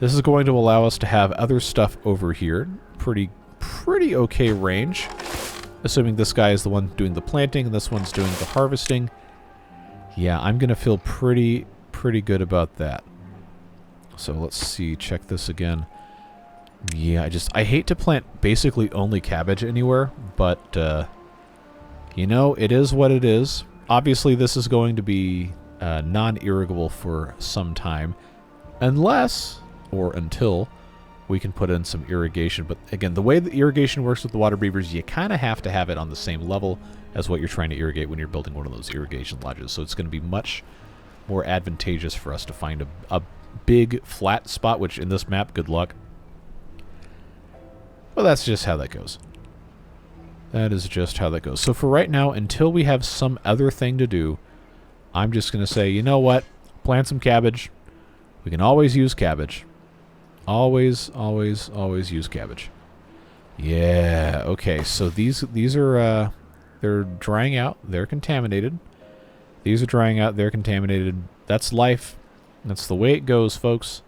this is going to allow us to have other stuff over here. Pretty okay range. Assuming this guy is the one doing the planting and this one's doing the harvesting. Yeah, I'm going to feel pretty good about that. So let's see, check this again. Yeah, I hate to plant basically only cabbage anywhere, but, you know, it is what it is. Obviously, this is going to be non-irrigable for some time. Unless, or until, we can put in some irrigation. But again, the way the irrigation works with the Waterbeavers, you kind of have to have it on the same level as what you're trying to irrigate when you're building one of those irrigation lodges. So it's going to be much more advantageous for us to find a big flat spot, which in this map, good luck. Well, that's just how that goes. That is just how that goes. So for right now, until we have some other thing to do, I'm just going to say, you know what? Plant some cabbage. We can always use cabbage. Always, always, always use cabbage. Yeah, okay. So these are, they're drying out. They're contaminated. These are drying out. They're contaminated. That's life. That's the way it goes, folks.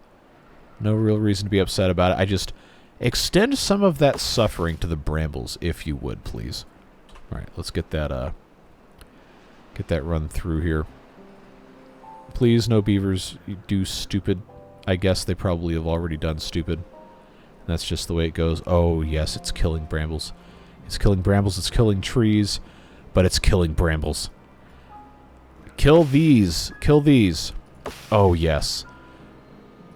No real reason to be upset about it. I just extend some of that suffering to the brambles, if you would, please. All right, let's get that run through here. Please, no beavers do stupid. I guess they probably have already done stupid. That's just the way it goes. Oh, yes, it's killing brambles. It's killing brambles, it's killing trees, but it's killing brambles. Kill these. Kill these. Oh, yes.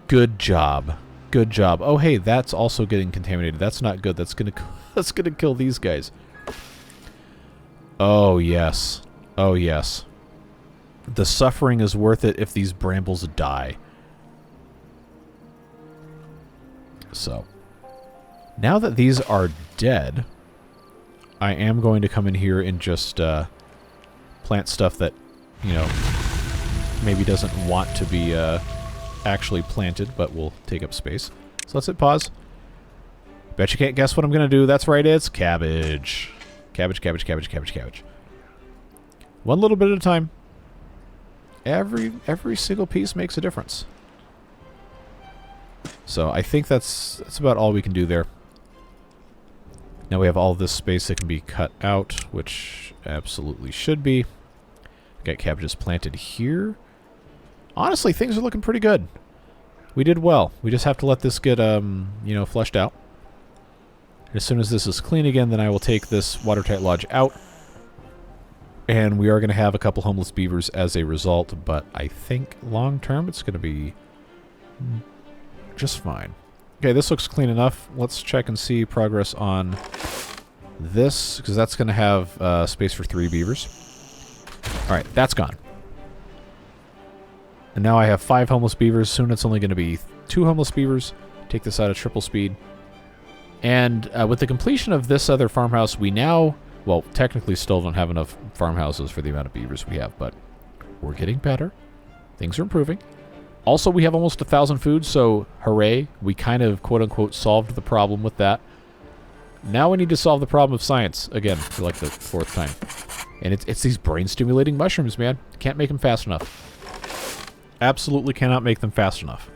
Good job. Good job. Oh, hey, that's also getting contaminated. That's not good. That's gonna kill these guys. Oh, yes. Oh, yes. The suffering is worth it if these brambles die. So, now that these are dead, I am going to come in here and just plant stuff that, you know, maybe doesn't want to be actually planted, but will take up space. So let's hit pause. Bet you can't guess what I'm going to do. That's right, it's cabbage. Cabbage, cabbage, cabbage, cabbage, cabbage. One little bit at a time. Every single piece makes a difference. So I think that's about all we can do there. Now we have all this space that can be cut out, which absolutely should be. Got cabbages planted here. Honestly, things are looking pretty good. We did well. We just have to let this get, you know, fleshed out. As soon as this is clean again, then I will take this watertight lodge out. And we are going to have a couple homeless beavers as a result, but I think long term it's going to be just fine. Okay, this looks clean enough. Let's check and see progress on this, because that's going to have space for 3 beavers. Alright, that's gone. And now I have 5 homeless beavers. Soon it's only going to be 2 homeless beavers. Take this out at triple speed. And with the completion of this other farmhouse, we now, well, technically still don't have enough farmhouses for the amount of beavers we have, but we're getting better. Things are improving. Also, we have almost 1,000 food, so hooray. We kind of, quote-unquote, solved the problem with that. Now we need to solve the problem of science, again, for like the 4th time. And it's these brain-stimulating mushrooms, man. Can't make them fast enough. Absolutely cannot make them fast enough.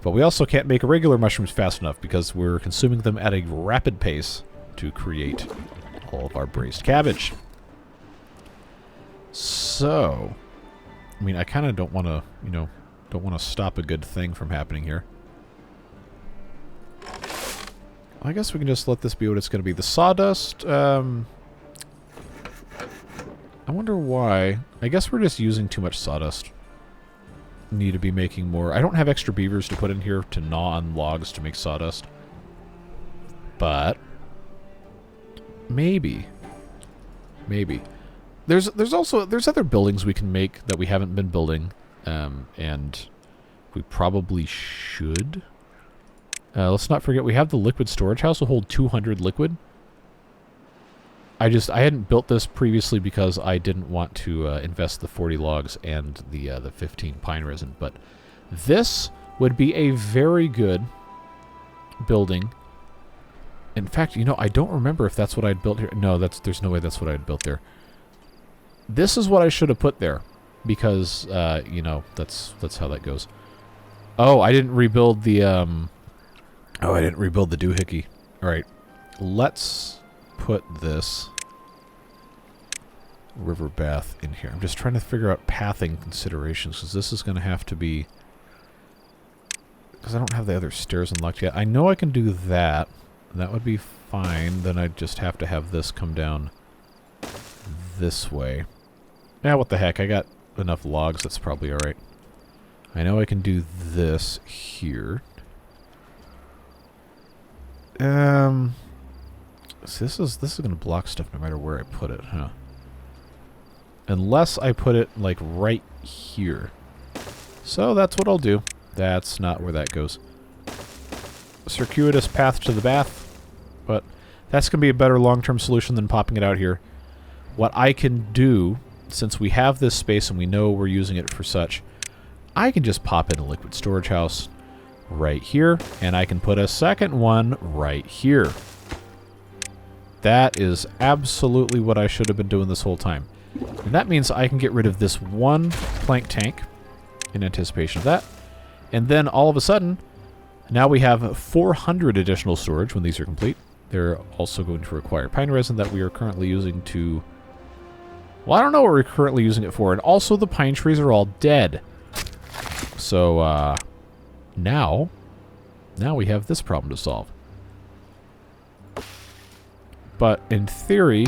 But we also can't make regular mushrooms fast enough because we're consuming them at a rapid pace to create all of our braised cabbage. So, I mean, I kind of don't want to, you know, don't want to stop a good thing from happening here. I guess we can just let this be what it's going to be. The sawdust, I wonder why. I guess we're just using too much sawdust. Need to be making more. I don't have extra beavers to put in here to gnaw on logs to make sawdust. But maybe. Maybe. There's other buildings we can make that we haven't been building, and we probably should. Let's not forget we have the liquid storage house will hold 200 liquid. I hadn't built this previously because I didn't want to invest the 40 logs and the 15 pine resin, but this would be a very good building. In fact, you know, I don't remember if that's what I'd built here. No, there's no way that's what I'd built there. This is what I should have put there because you know, that's how that goes. Oh, I didn't rebuild the I didn't rebuild the doohickey. All right. Let's put this river bath in here. I'm just trying to figure out pathing considerations because this is going to have to be, because I don't have the other stairs unlocked yet. I know I can do that. That would be fine. Then I'd just have to have this come down this way. Yeah, what the heck? I got enough logs, that's probably alright. I know I can do this here. So this is going to block stuff no matter where I put it, huh? Unless I put it, like, right here. So that's what I'll do. That's not where that goes. Circuitous path to the bath. But that's going to be a better long-term solution than popping it out here. What I can do, since we have this space and we know we're using it for such, I can just pop in a liquid storage house right here, and I can put a second one right here. That is absolutely what I should have been doing this whole time. And that means I can get rid of this one plank tank in anticipation of that. And then all of a sudden, now we have 400 additional storage when these are complete. They're also going to require pine resin that we are currently using to... Well, I don't know what we're currently using it for. And also the pine trees are all dead. So, now we have this problem to solve. But in theory,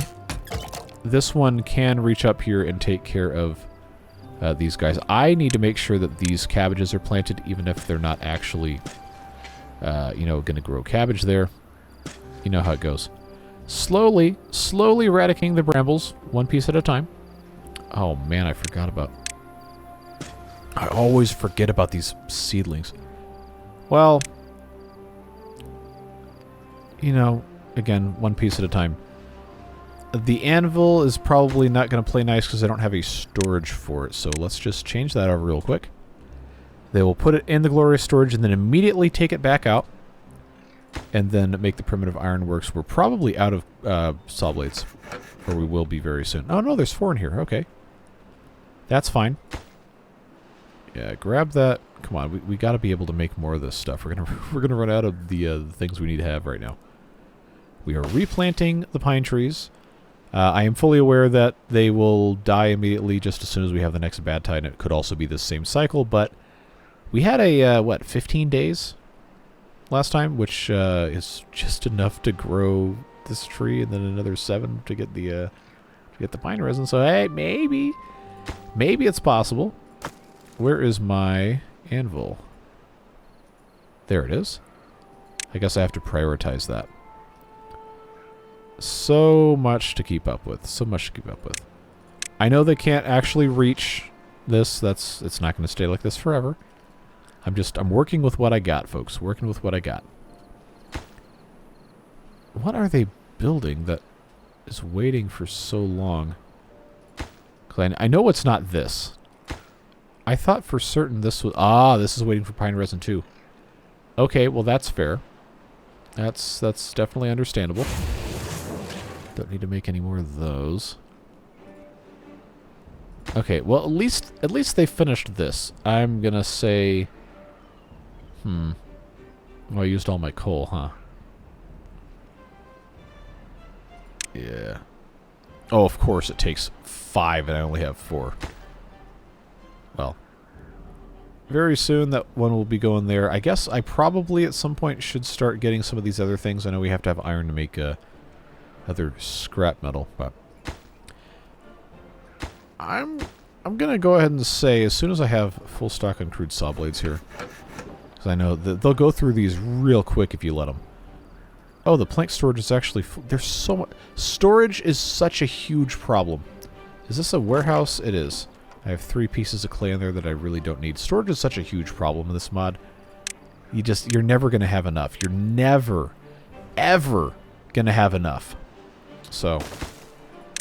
this one can reach up here and take care of these guys. I need to make sure that these cabbages are planted, even if they're not actually, you know, going to grow cabbage there. You know how it goes. Slowly eradicating the brambles, one piece at a time. Oh man, I forgot about... I always forget about these seedlings. Well, you know, again, one piece at a time. The anvil is probably not going to play nice because I don't have a storage for it, so let's just change that over real quick. They will put it in the glorious storage and then immediately take it back out and then make the primitive ironworks. We're probably out of saw blades, or we will be very soon. Oh no, there's 4 in here. Okay. That's fine. Yeah, grab that. Come on, we got to be able to make more of this stuff. We're gonna run out of the things we need to have right now. We are replanting the pine trees. I am fully aware that they will die immediately just as soon as we have the next badtide, and it could also be the same cycle, but we had a, what, 15 days last time, which is just enough to grow this tree, and then another 7 to get the pine resin. So, hey, maybe it's possible. Where is my anvil? There it is. I guess I have to prioritize that. So much to keep up with. So much to keep up with. I know they can't actually reach this. It's not going to stay like this forever. I'm working with what I got, folks. Working with what I got. What are they building that is waiting for so long? 'Cause I know it's not this. I thought for certain this was... Ah, this is waiting for pine resin too. Okay, well that's fair. That's definitely understandable. Don't need to make any more of those. Okay, well at least they finished this. I'm gonna say... Well, I used all my coal, huh? Yeah. Oh, of course it takes 5 and I only have 4. Well, very soon that one will be going there. I guess I probably at some point should start getting some of these other things. I know we have to have iron to make other scrap metal, but I'm gonna go ahead and say as soon as I have full stock on crude saw blades here, because I know that they'll go through these real quick if you let them. Oh, the plank storage is actually there's so much storage is such a huge problem. Is this a warehouse? It is. I have 3 pieces of clay in there that I really don't need. Storage is such a huge problem in this mod. You're never going to have enough. You're never, ever going to have enough. So,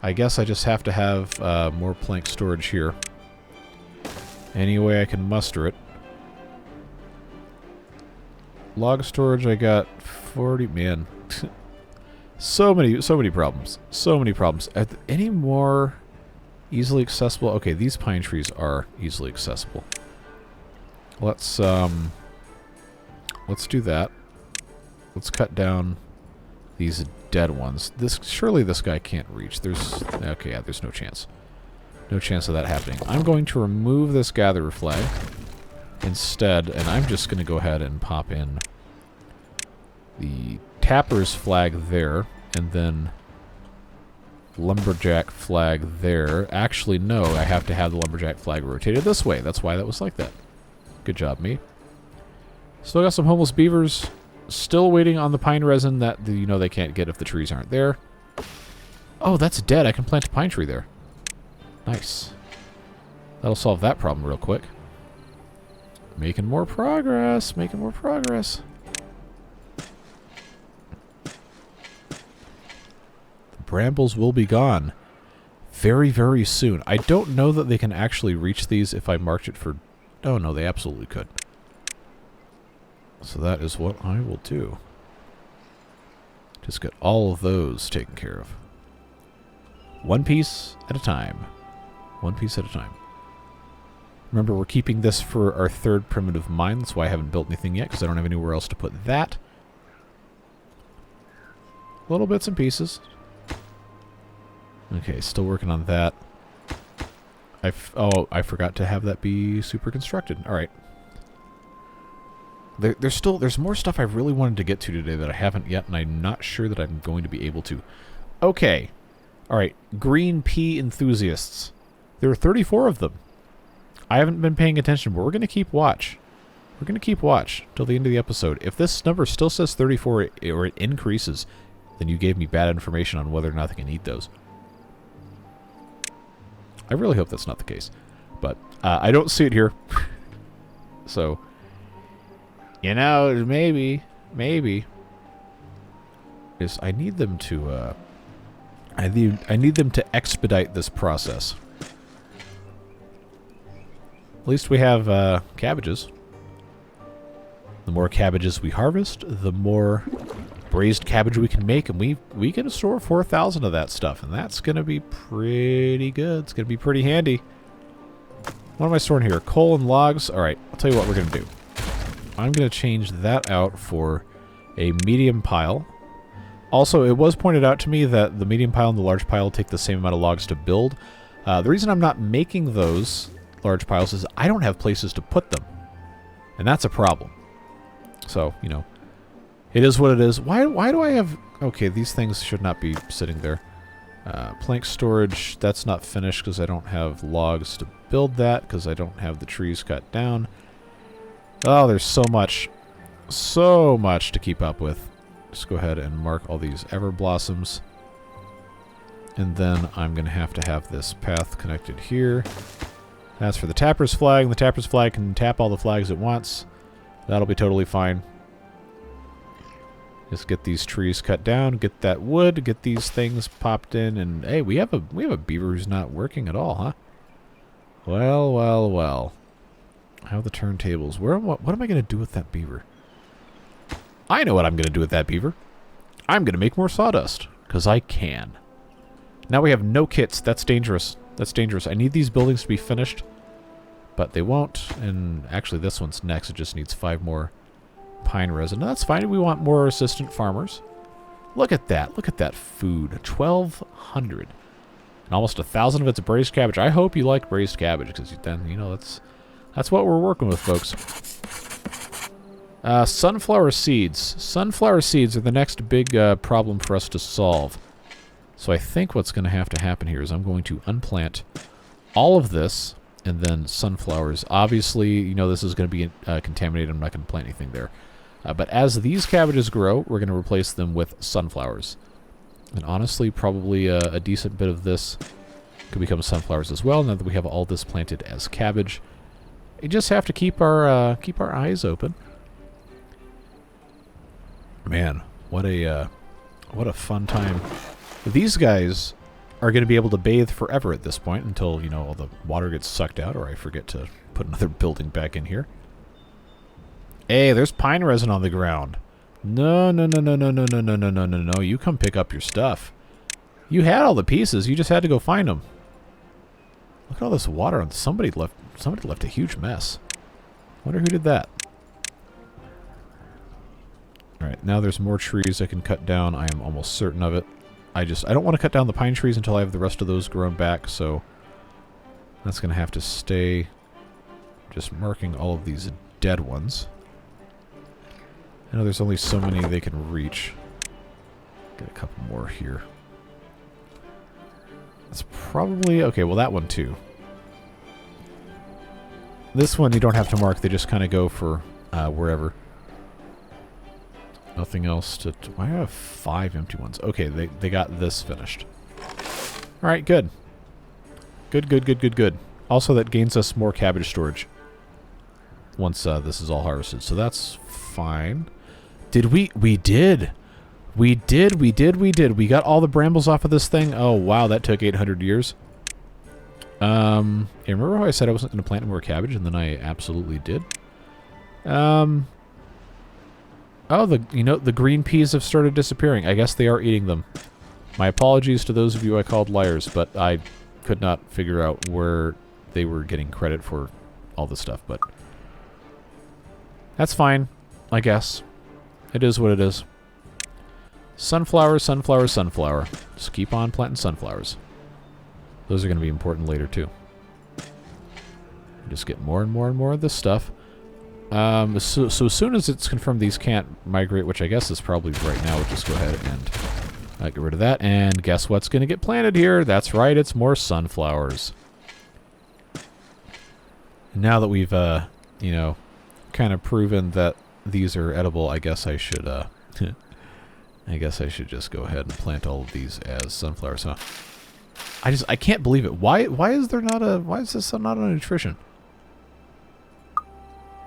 I guess I just have to have more plank storage here. Any way I can muster it. Log storage, I got 40... Man. so many problems. So many problems. Are there any more... Easily accessible. Okay, these pine trees are easily accessible. Let's do that. Let's cut down these dead ones. Surely this guy can't reach. Okay, yeah, there's no chance. No chance of that happening. I'm going to remove this gatherer flag instead, and I'm just going to go ahead and pop in the tapper's flag there, and then lumberjack flag there. Actually, no, I have to have the lumberjack flag rotated this way. That's why that was like that. Good job, me. Still got some homeless beavers. Still waiting on the pine resin that they can't get if the trees aren't there. Oh, that's dead. I can plant a pine tree there. Nice. That'll solve that problem real quick. Making more progress. Making more progress. The brambles will be gone very, very soon. I don't know that they can actually reach these if I marked it for... Oh, no, they absolutely could. So that is what I will do. Just get all of those taken care of. One piece at a time. One piece at a time. Remember, we're keeping this for our third primitive mine. That's why I haven't built anything yet, because I don't have anywhere else to put that. Little bits and pieces. Okay, still working on that. I forgot to have that be super constructed. Alright. There's more stuff I really wanted to get to today that I haven't yet, and I'm not sure that I'm going to be able to. Okay. Alright, green pea enthusiasts. There are 34 of them. I haven't been paying attention, but we're going to keep watch. We're going to keep watch till the end of the episode. If this number still says 34 or it increases, then you gave me bad information on whether or not they can eat those. I really hope that's not the case. But I don't see it here. So, maybe. I need them to... I need them to expedite this process. At least we have cabbages. The more cabbages we harvest, the more braised cabbage we can make, and we can store 4,000 of that stuff, and that's going to be pretty good. It's going to be pretty handy. What am I storing here? Coal and logs? Alright, I'll tell you what we're going to do. I'm going to change that out for a medium pile. Also, it was pointed out to me that the medium pile and the large pile take the same amount of logs to build. The reason I'm not making those large piles is I don't have places to put them. And that's a problem. So, it is what it is. Why do I have... Okay, these things should not be sitting there. Plank storage, that's not finished because I don't have logs to build that because I don't have the trees cut down. Oh, there's so much to keep up with. Just go ahead and mark all these ever blossoms. And then I'm going to have this path connected here. That's for the tapper's flag, and the tapper's flag can tap all the flags it wants. That'll be totally fine. Just get these trees cut down, get that wood, get these things popped in, and hey, we have a beaver who's not working at all, huh? Well. How are the turntables? What am I going to do with that beaver? I know what I'm going to do with that beaver. I'm going to make more sawdust, because I can. Now we have no kits. That's dangerous. That's dangerous. I need these buildings to be finished, but they won't. And actually, this one's next. It just needs 5 more pine resin. No, that's fine. We want more assistant farmers. Look at that. Look at that food. 1,200. And almost 1,000 of it's braised cabbage. I hope you like braised cabbage, because then, that's what we're working with, folks. Sunflower seeds. Sunflower seeds are the next big problem for us to solve. So I think what's going to happen here is I'm going to unplant all of this, and then sunflowers. Obviously, this is going to be contaminated. I'm not going to plant anything there. But as these cabbages grow, we're going to replace them with sunflowers. And honestly, probably a decent bit of this could become sunflowers as well, now that we have all this planted as cabbage. We just have to keep our eyes open. Man, what a fun time. These guys are going to be able to bathe forever at this point until, all the water gets sucked out, or I forget to put another building back in here. Hey, there's pine resin on the ground. No. You come pick up your stuff. You had all the pieces. You just had to go find them. Look at all this water. Somebody left a huge mess. Wonder who did that. Alright, now there's more trees I can cut down. I am almost certain of it. I don't want to cut down the pine trees until I have the rest of those grown back, so that's going to have to stay. Just marking all of these dead ones. I know there's only so many they can reach. Get a couple more here. That's probably... Okay, well, that one, too. This one you don't have to mark. They just kind of go for wherever. Nothing else to... Why do I have 5 empty ones? Okay, they got this finished. Alright, good. Good. Also, that gains us more cabbage storage once this is all harvested. So that's fine. Did we... We did! We got all the brambles off of this thing. Oh, wow, that took 800 years. Yeah, remember how I said I wasn't going to plant more cabbage, and then I absolutely did? Oh, the green peas have started disappearing. I guess they are eating them. My apologies to those of you I called liars, but I could not figure out where they were getting credit for all this stuff, but that's fine, I guess. It is what it is. Sunflower. Just keep on planting sunflowers. Those are going to be important later, too. Just get more and more of this stuff. So as soon as it's confirmed these can't migrate, which I guess is probably right now, we'll just go ahead and get rid of that. And guess what's going to get planted here? That's right, it's more sunflowers. Now that we've, you know, kind of proven that these are edible, I guess I should, I guess I should just go ahead and plant all of these as sunflowers, huh? I can't believe it. Why is this not a nutrition?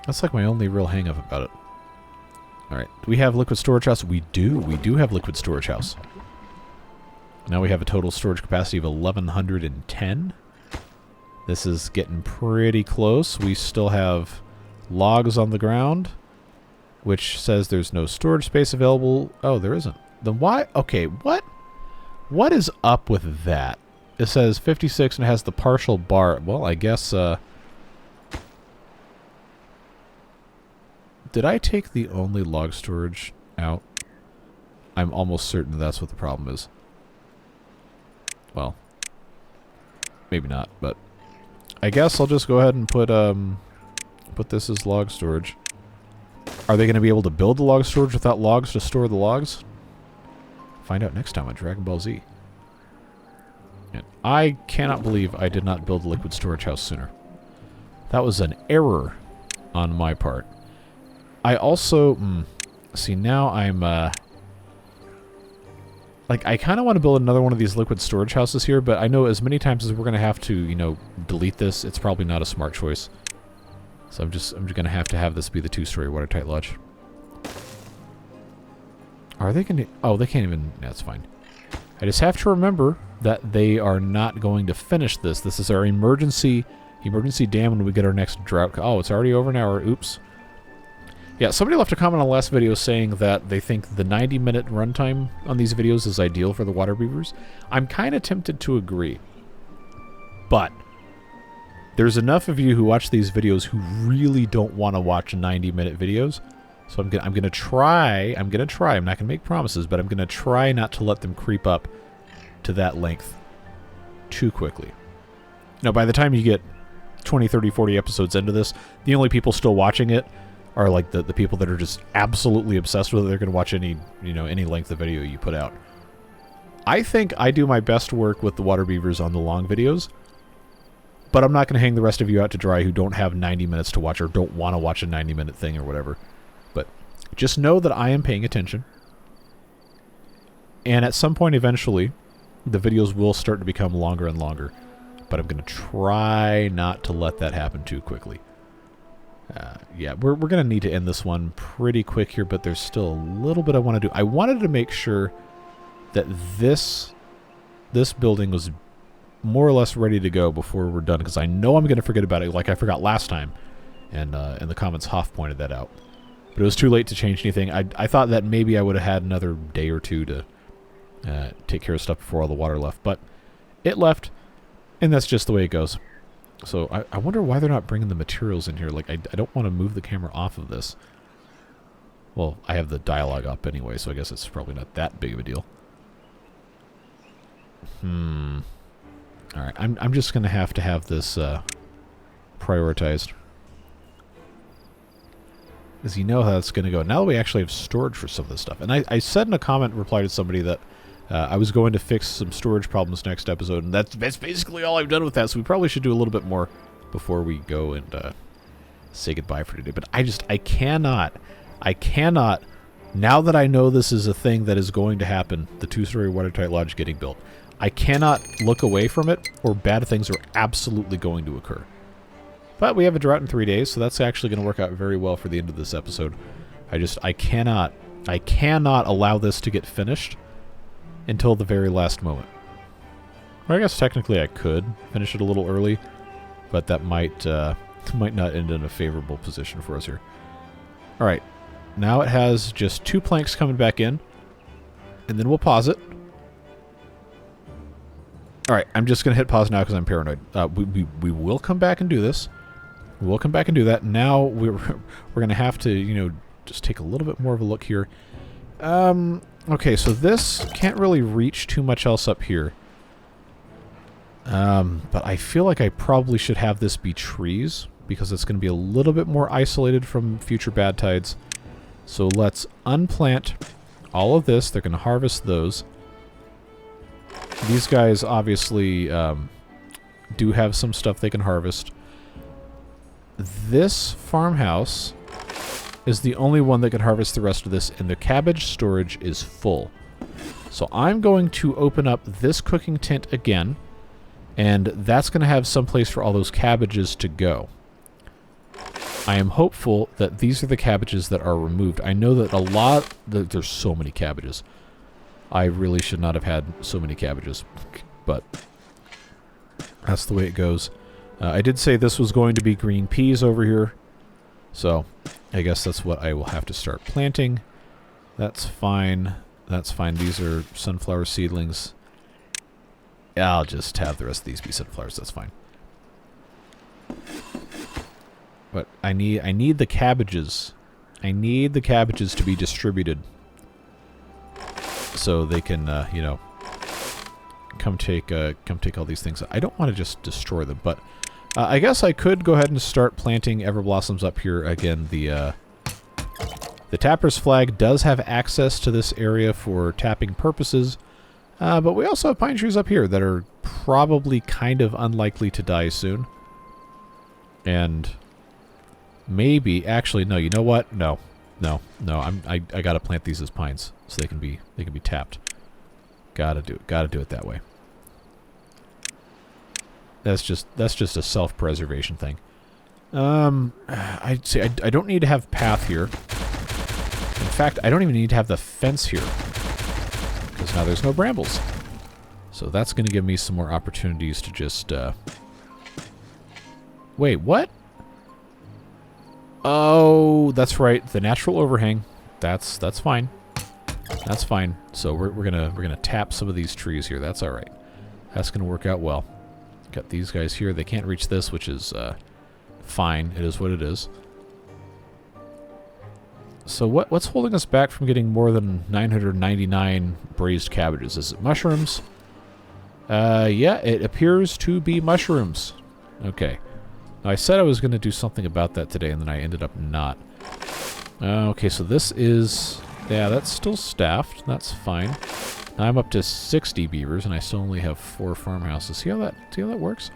That's like my only real hang up about it. Alright, do we have liquid storage house? We do have liquid storage house. Now we have a total storage capacity of 1110. This is getting pretty close. We still have logs on the ground, which says there's no storage space available. Oh, there isn't. Then why? Okay, what? What is up with that? It says 56 and it has the partial bar. Well, I guess, did I take the only log storage out? I'm almost certain that's what the problem is. Well, maybe not, but I guess I'll just go ahead and put this as log storage. Are they going to be able to build the log storage without logs to store the logs? Find out next time on Dragon Ball Z. And I cannot believe I did not build a liquid storage house sooner. That was an error on my part. I also... see, now I'm... like, I kind of want to build another one of these liquid storage houses here, but I know as many times as we're going to have to, you know, delete this, it's probably not a smart choice. So I'm just going to have this be the 2-story watertight lodge. Are they going to... Oh, they can't even... That's fine. I just have to remember that they are not going to finish this. This is our emergency dam when we get our next drought. Oh, it's already over an hour. Oops. Yeah, somebody left a comment on the last video saying that they think the 90-minute runtime on these videos is ideal for the Waterbeavers. I'm kind of tempted to agree. But there's enough of you who watch these videos who really don't want to watch 90-minute videos. So I'm gonna try. I'm not gonna make promises, but I'm gonna try not to let them creep up to that length too quickly. Now, by the time you get 20, 30, 40 episodes into this, the only people still watching it are like the people that are just absolutely obsessed with it. They're gonna watch any length of video you put out. I think I do my best work with the Waterbeavers on the long videos, but I'm not gonna hang the rest of you out to dry who don't have 90 minutes to watch or don't want to watch a 90-minute thing or whatever. But just know that I am paying attention. And at some point, eventually, the videos will start to become longer and longer. But I'm going to try not to let that happen too quickly. Yeah, we're going to need to end this one pretty quick here, but there's still a little bit I want to do. I wanted to make sure that this building was more or less ready to go before we're done, because I know I'm going to forget about it like I forgot last time. And in the comments, Hoff pointed that out. But it was too late to change anything. I thought that maybe I would have had another day or two to take care of stuff before all the water left. But it left, and that's just the way it goes. So I wonder why they're not bringing the materials in here. Like, I don't want to move the camera off of this. Well, I have the dialogue up anyway, so I guess it's probably not that big of a deal. Alright, I'm just going to have this prioritized. Because you know how it's going to go. Now that we actually have storage for some of this stuff. And I said in a comment reply to somebody that I was going to fix some storage problems next episode, and that's basically all I've done with that, so we probably should do a little bit more before we go and say goodbye for today. But I cannot, now that I know this is a thing that is going to happen, the 2-story watertight lodge getting built, I cannot look away from it, or bad things are absolutely going to occur. But we have a drought in 3 days, so that's actually going to work out very well for the end of this episode. I cannot allow this to get finished until the very last moment. Or I guess technically I could finish it a little early, but that might not end in a favorable position for us here. Alright, now it has just 2 planks coming back in, and then we'll pause it. Alright, I'm just going to hit pause now because I'm paranoid. We will come back and do this. We will come back and do that. Now we're going to have to, you know, just take a little bit more of a look here. Okay, so this can't really reach too much else up here. But I feel like I probably should have this be trees, because it's going to be a little bit more isolated from future bad tides. So let's unplant all of this. They're going to harvest those. These guys obviously do have some stuff they can harvest. This farmhouse is the only one that can harvest the rest of this, and the cabbage storage is full. So I'm going to open up this cooking tent again, and that's going to have some place for all those cabbages to go. I am hopeful that these are the cabbages that are removed. I know that there's so many cabbages. I really should not have had so many cabbages, but that's the way it goes. I did say this was going to be green peas over here, so I guess that's what I will have to start planting. That's fine. That's fine. These are sunflower seedlings. Yeah, I'll just have the rest of these be sunflowers. That's fine. But I need the cabbages. I need the cabbages to be distributed, so they can, you know, come take all these things. I don't want to just destroy them, but I guess I could go ahead and start planting Everblossoms up here again. The Tapper's Flag does have access to this area for tapping purposes, but we also have pine trees up here that are probably kind of unlikely to die soon. And maybe, actually, no. You know what? No. I gotta plant these as pines so they can be tapped. Gotta do it that way. That's just a self-preservation thing. I'd say I don't need to have path here. In fact, I don't even need to have the fence here, because now there's no brambles. So that's going to give me some more opportunities to just... Wait, what? Oh, that's right. The natural overhang. That's fine. That's fine. So we're gonna tap some of these trees here. That's all right. That's gonna work out well. Got these guys here. They can't reach this, which is fine. It is what it is. So what's holding us back from getting more than 999 braised cabbages? Is it mushrooms? Yeah, it appears to be mushrooms. Okay. Now, I said I was going to do something about that today, and then I ended up not. Okay, so this is... Yeah, that's still staffed. That's fine. Now I'm up to 60 beavers, and I still only have 4 farmhouses. See how that works?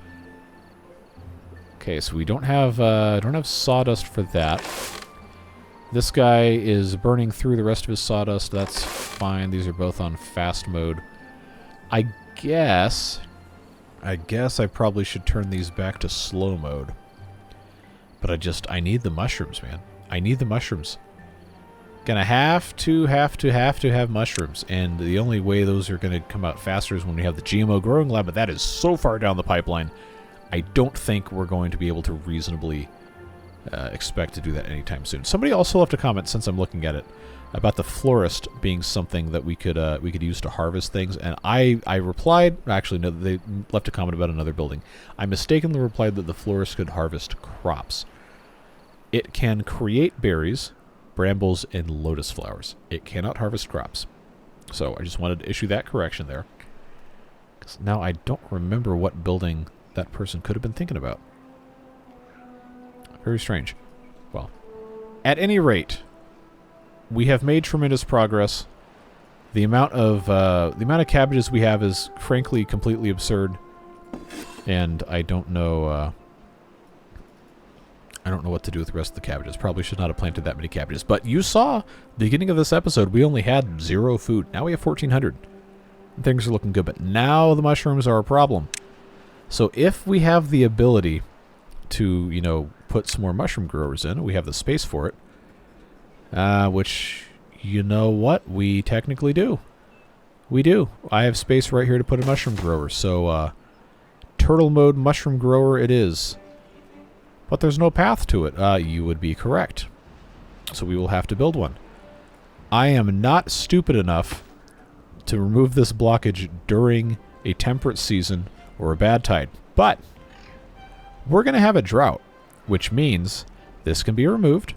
Okay, so we don't have sawdust for that. This guy is burning through the rest of his sawdust. That's fine. These are both on fast mode. I guess I probably should turn these back to slow mode. But I need the mushrooms, man. I need the mushrooms. Gonna have to have mushrooms, and the only way those are gonna come out faster is when we have the GMO growing lab, but that is so far down the pipeline, I don't think we're going to be able to reasonably expect to do that anytime soon. Somebody also left a comment, since I'm looking at it, about the florist being something that we could use to harvest things, and I replied, actually no, they left a comment about another building. I mistakenly replied that the florist could harvest crops. It can create berries, brambles, and lotus flowers. It cannot harvest crops. So I just wanted to issue that correction there. 'Cause now I don't remember what building that person could have been thinking about. Very strange. Well, at any rate, we have made tremendous progress. The amount of cabbages we have is frankly completely absurd, and I don't know what to do with the rest of the cabbages. Probably should not have planted that many cabbages. But you saw the beginning of this episode, we only had 0 food. Now we have 1,400. Things are looking good, but now the mushrooms are a problem. So if we have the ability to, you know, put some more mushroom growers in, we have the space for it, which, you know what, we technically do. We do. I have space right here to put a mushroom grower, so turtle mode mushroom grower it is. But there's no path to it. You would be correct. So we will have to build one. I am not stupid enough to remove this blockage during a temperate season or a bad tide. But we're going to have a drought, which means this can be removed,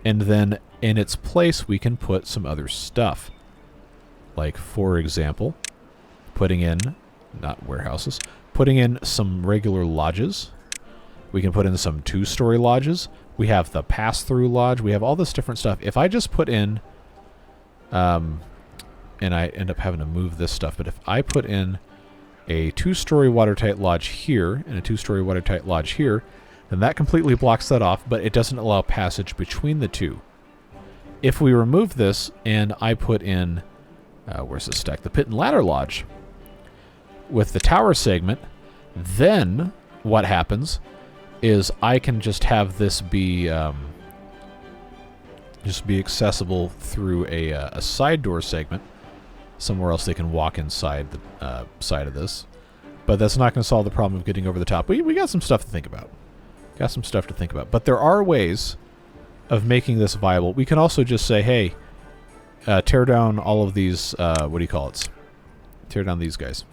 and then in its place we can put some other stuff. Like, for example, putting in, not warehouses, putting in some regular lodges. We can put in some 2-story lodges. We have the pass-through lodge. We have all this different stuff. If I just put in, and I end up having to move this stuff, but if I put in a 2-story watertight lodge here and a 2-story watertight lodge here, then that completely blocks that off, but it doesn't allow passage between the two. If we remove this and I put in, where's the stack? The pit and ladder lodge with the tower segment, then what happens is I can just have this be accessible through a side door segment. Somewhere else they can walk inside the side of this. But that's not going to solve the problem of getting over the top. We got some stuff to think about. But there are ways of making this viable. We can also just say, hey, tear down all of these, tear down these guys.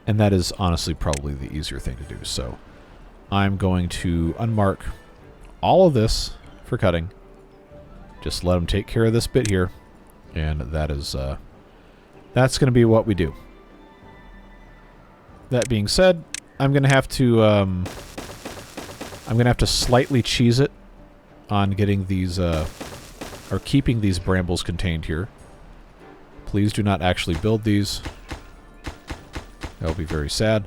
And that is honestly probably the easier thing to do. So I'm going to unmark all of this for cutting. Just let them take care of this bit here. And that is, that's going to be what we do. That being said, I'm going to have to slightly cheese it on getting these, or keeping these brambles contained here. Please do not actually build these. That will be very sad.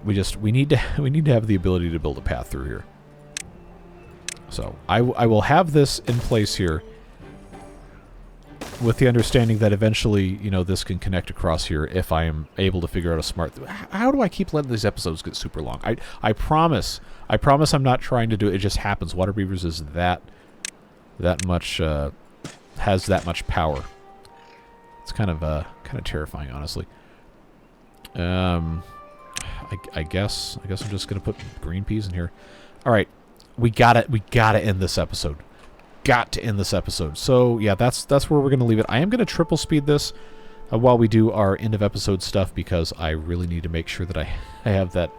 We need to have the ability to build a path through here. So I will have this in place here, with the understanding that eventually, you know, this can connect across here if I am able to figure out a smart... How do I keep letting these episodes get super long? I promise I'm not trying to do it. It just happens. Waterbeavers is that much, has that much power. It's kind of terrifying, honestly. I guess I'm just gonna put green peas in here. All right, we gotta end this episode. Got to end this episode. So yeah, that's where we're gonna leave it. I am gonna triple speed this while we do our end of episode stuff, because I really need to make sure that I have that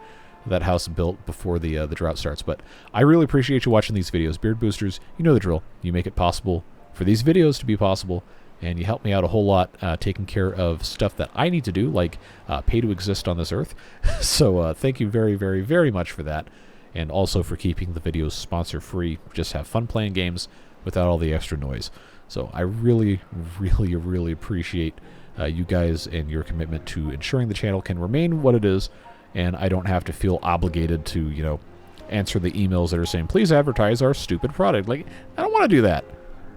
house built before the drought starts. But I really appreciate you watching these videos, Beard Boosters. You know the drill. You make it possible for these videos to be possible, and you help me out a whole lot taking care of stuff that I need to do, like pay to exist on this earth. So thank you very, very, very much for that, and also for keeping the videos sponsor free. Just have fun playing games without all the extra noise. So I really, really, really appreciate you guys and your commitment to ensuring the channel can remain what it is, and I don't have to feel obligated to, you know, answer the emails that are saying, please advertise our stupid product. Like, I don't want to do that.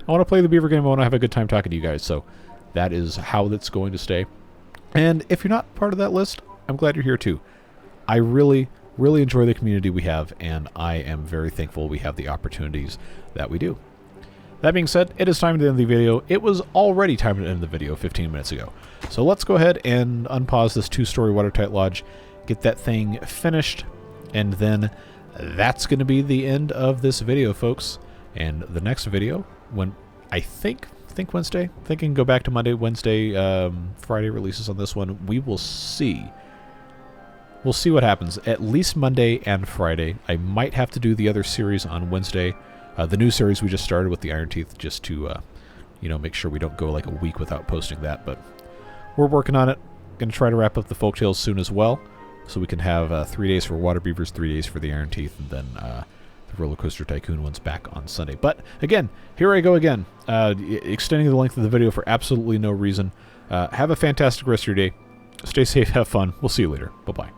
I want to play the beaver game. I want to have a good time talking to you guys. So that is how that's going to stay. And if you're not part of that list, I'm glad you're here too. I really, really enjoy the community we have, and I am very thankful we have the opportunities that we do. That being said, it is time to end the video. It was already time to end the video 15 minutes ago. So let's go ahead and unpause this 2-story watertight lodge, get that thing finished, and then that's going to be the end of this video, folks. And the next video, when I think Wednesday, thinking go back to Monday, Wednesday, Friday releases on this one, we will see. We'll see what happens. At least Monday and Friday. I might have to do the other series on Wednesday. The new series we just started with the Iron Teeth, just to, you know, make sure we don't go like a week without posting that. But we're working on it. Going to try to wrap up the folktales soon as well, so we can have 3 days for Waterbeavers, 3 days for the Iron Teeth, and then The Roller Coaster Tycoon one's back on Sunday. But again, here I go again, extending the length of the video for absolutely no reason. Have a fantastic rest of your day. Stay safe, have fun. We'll see you later. Bye-bye.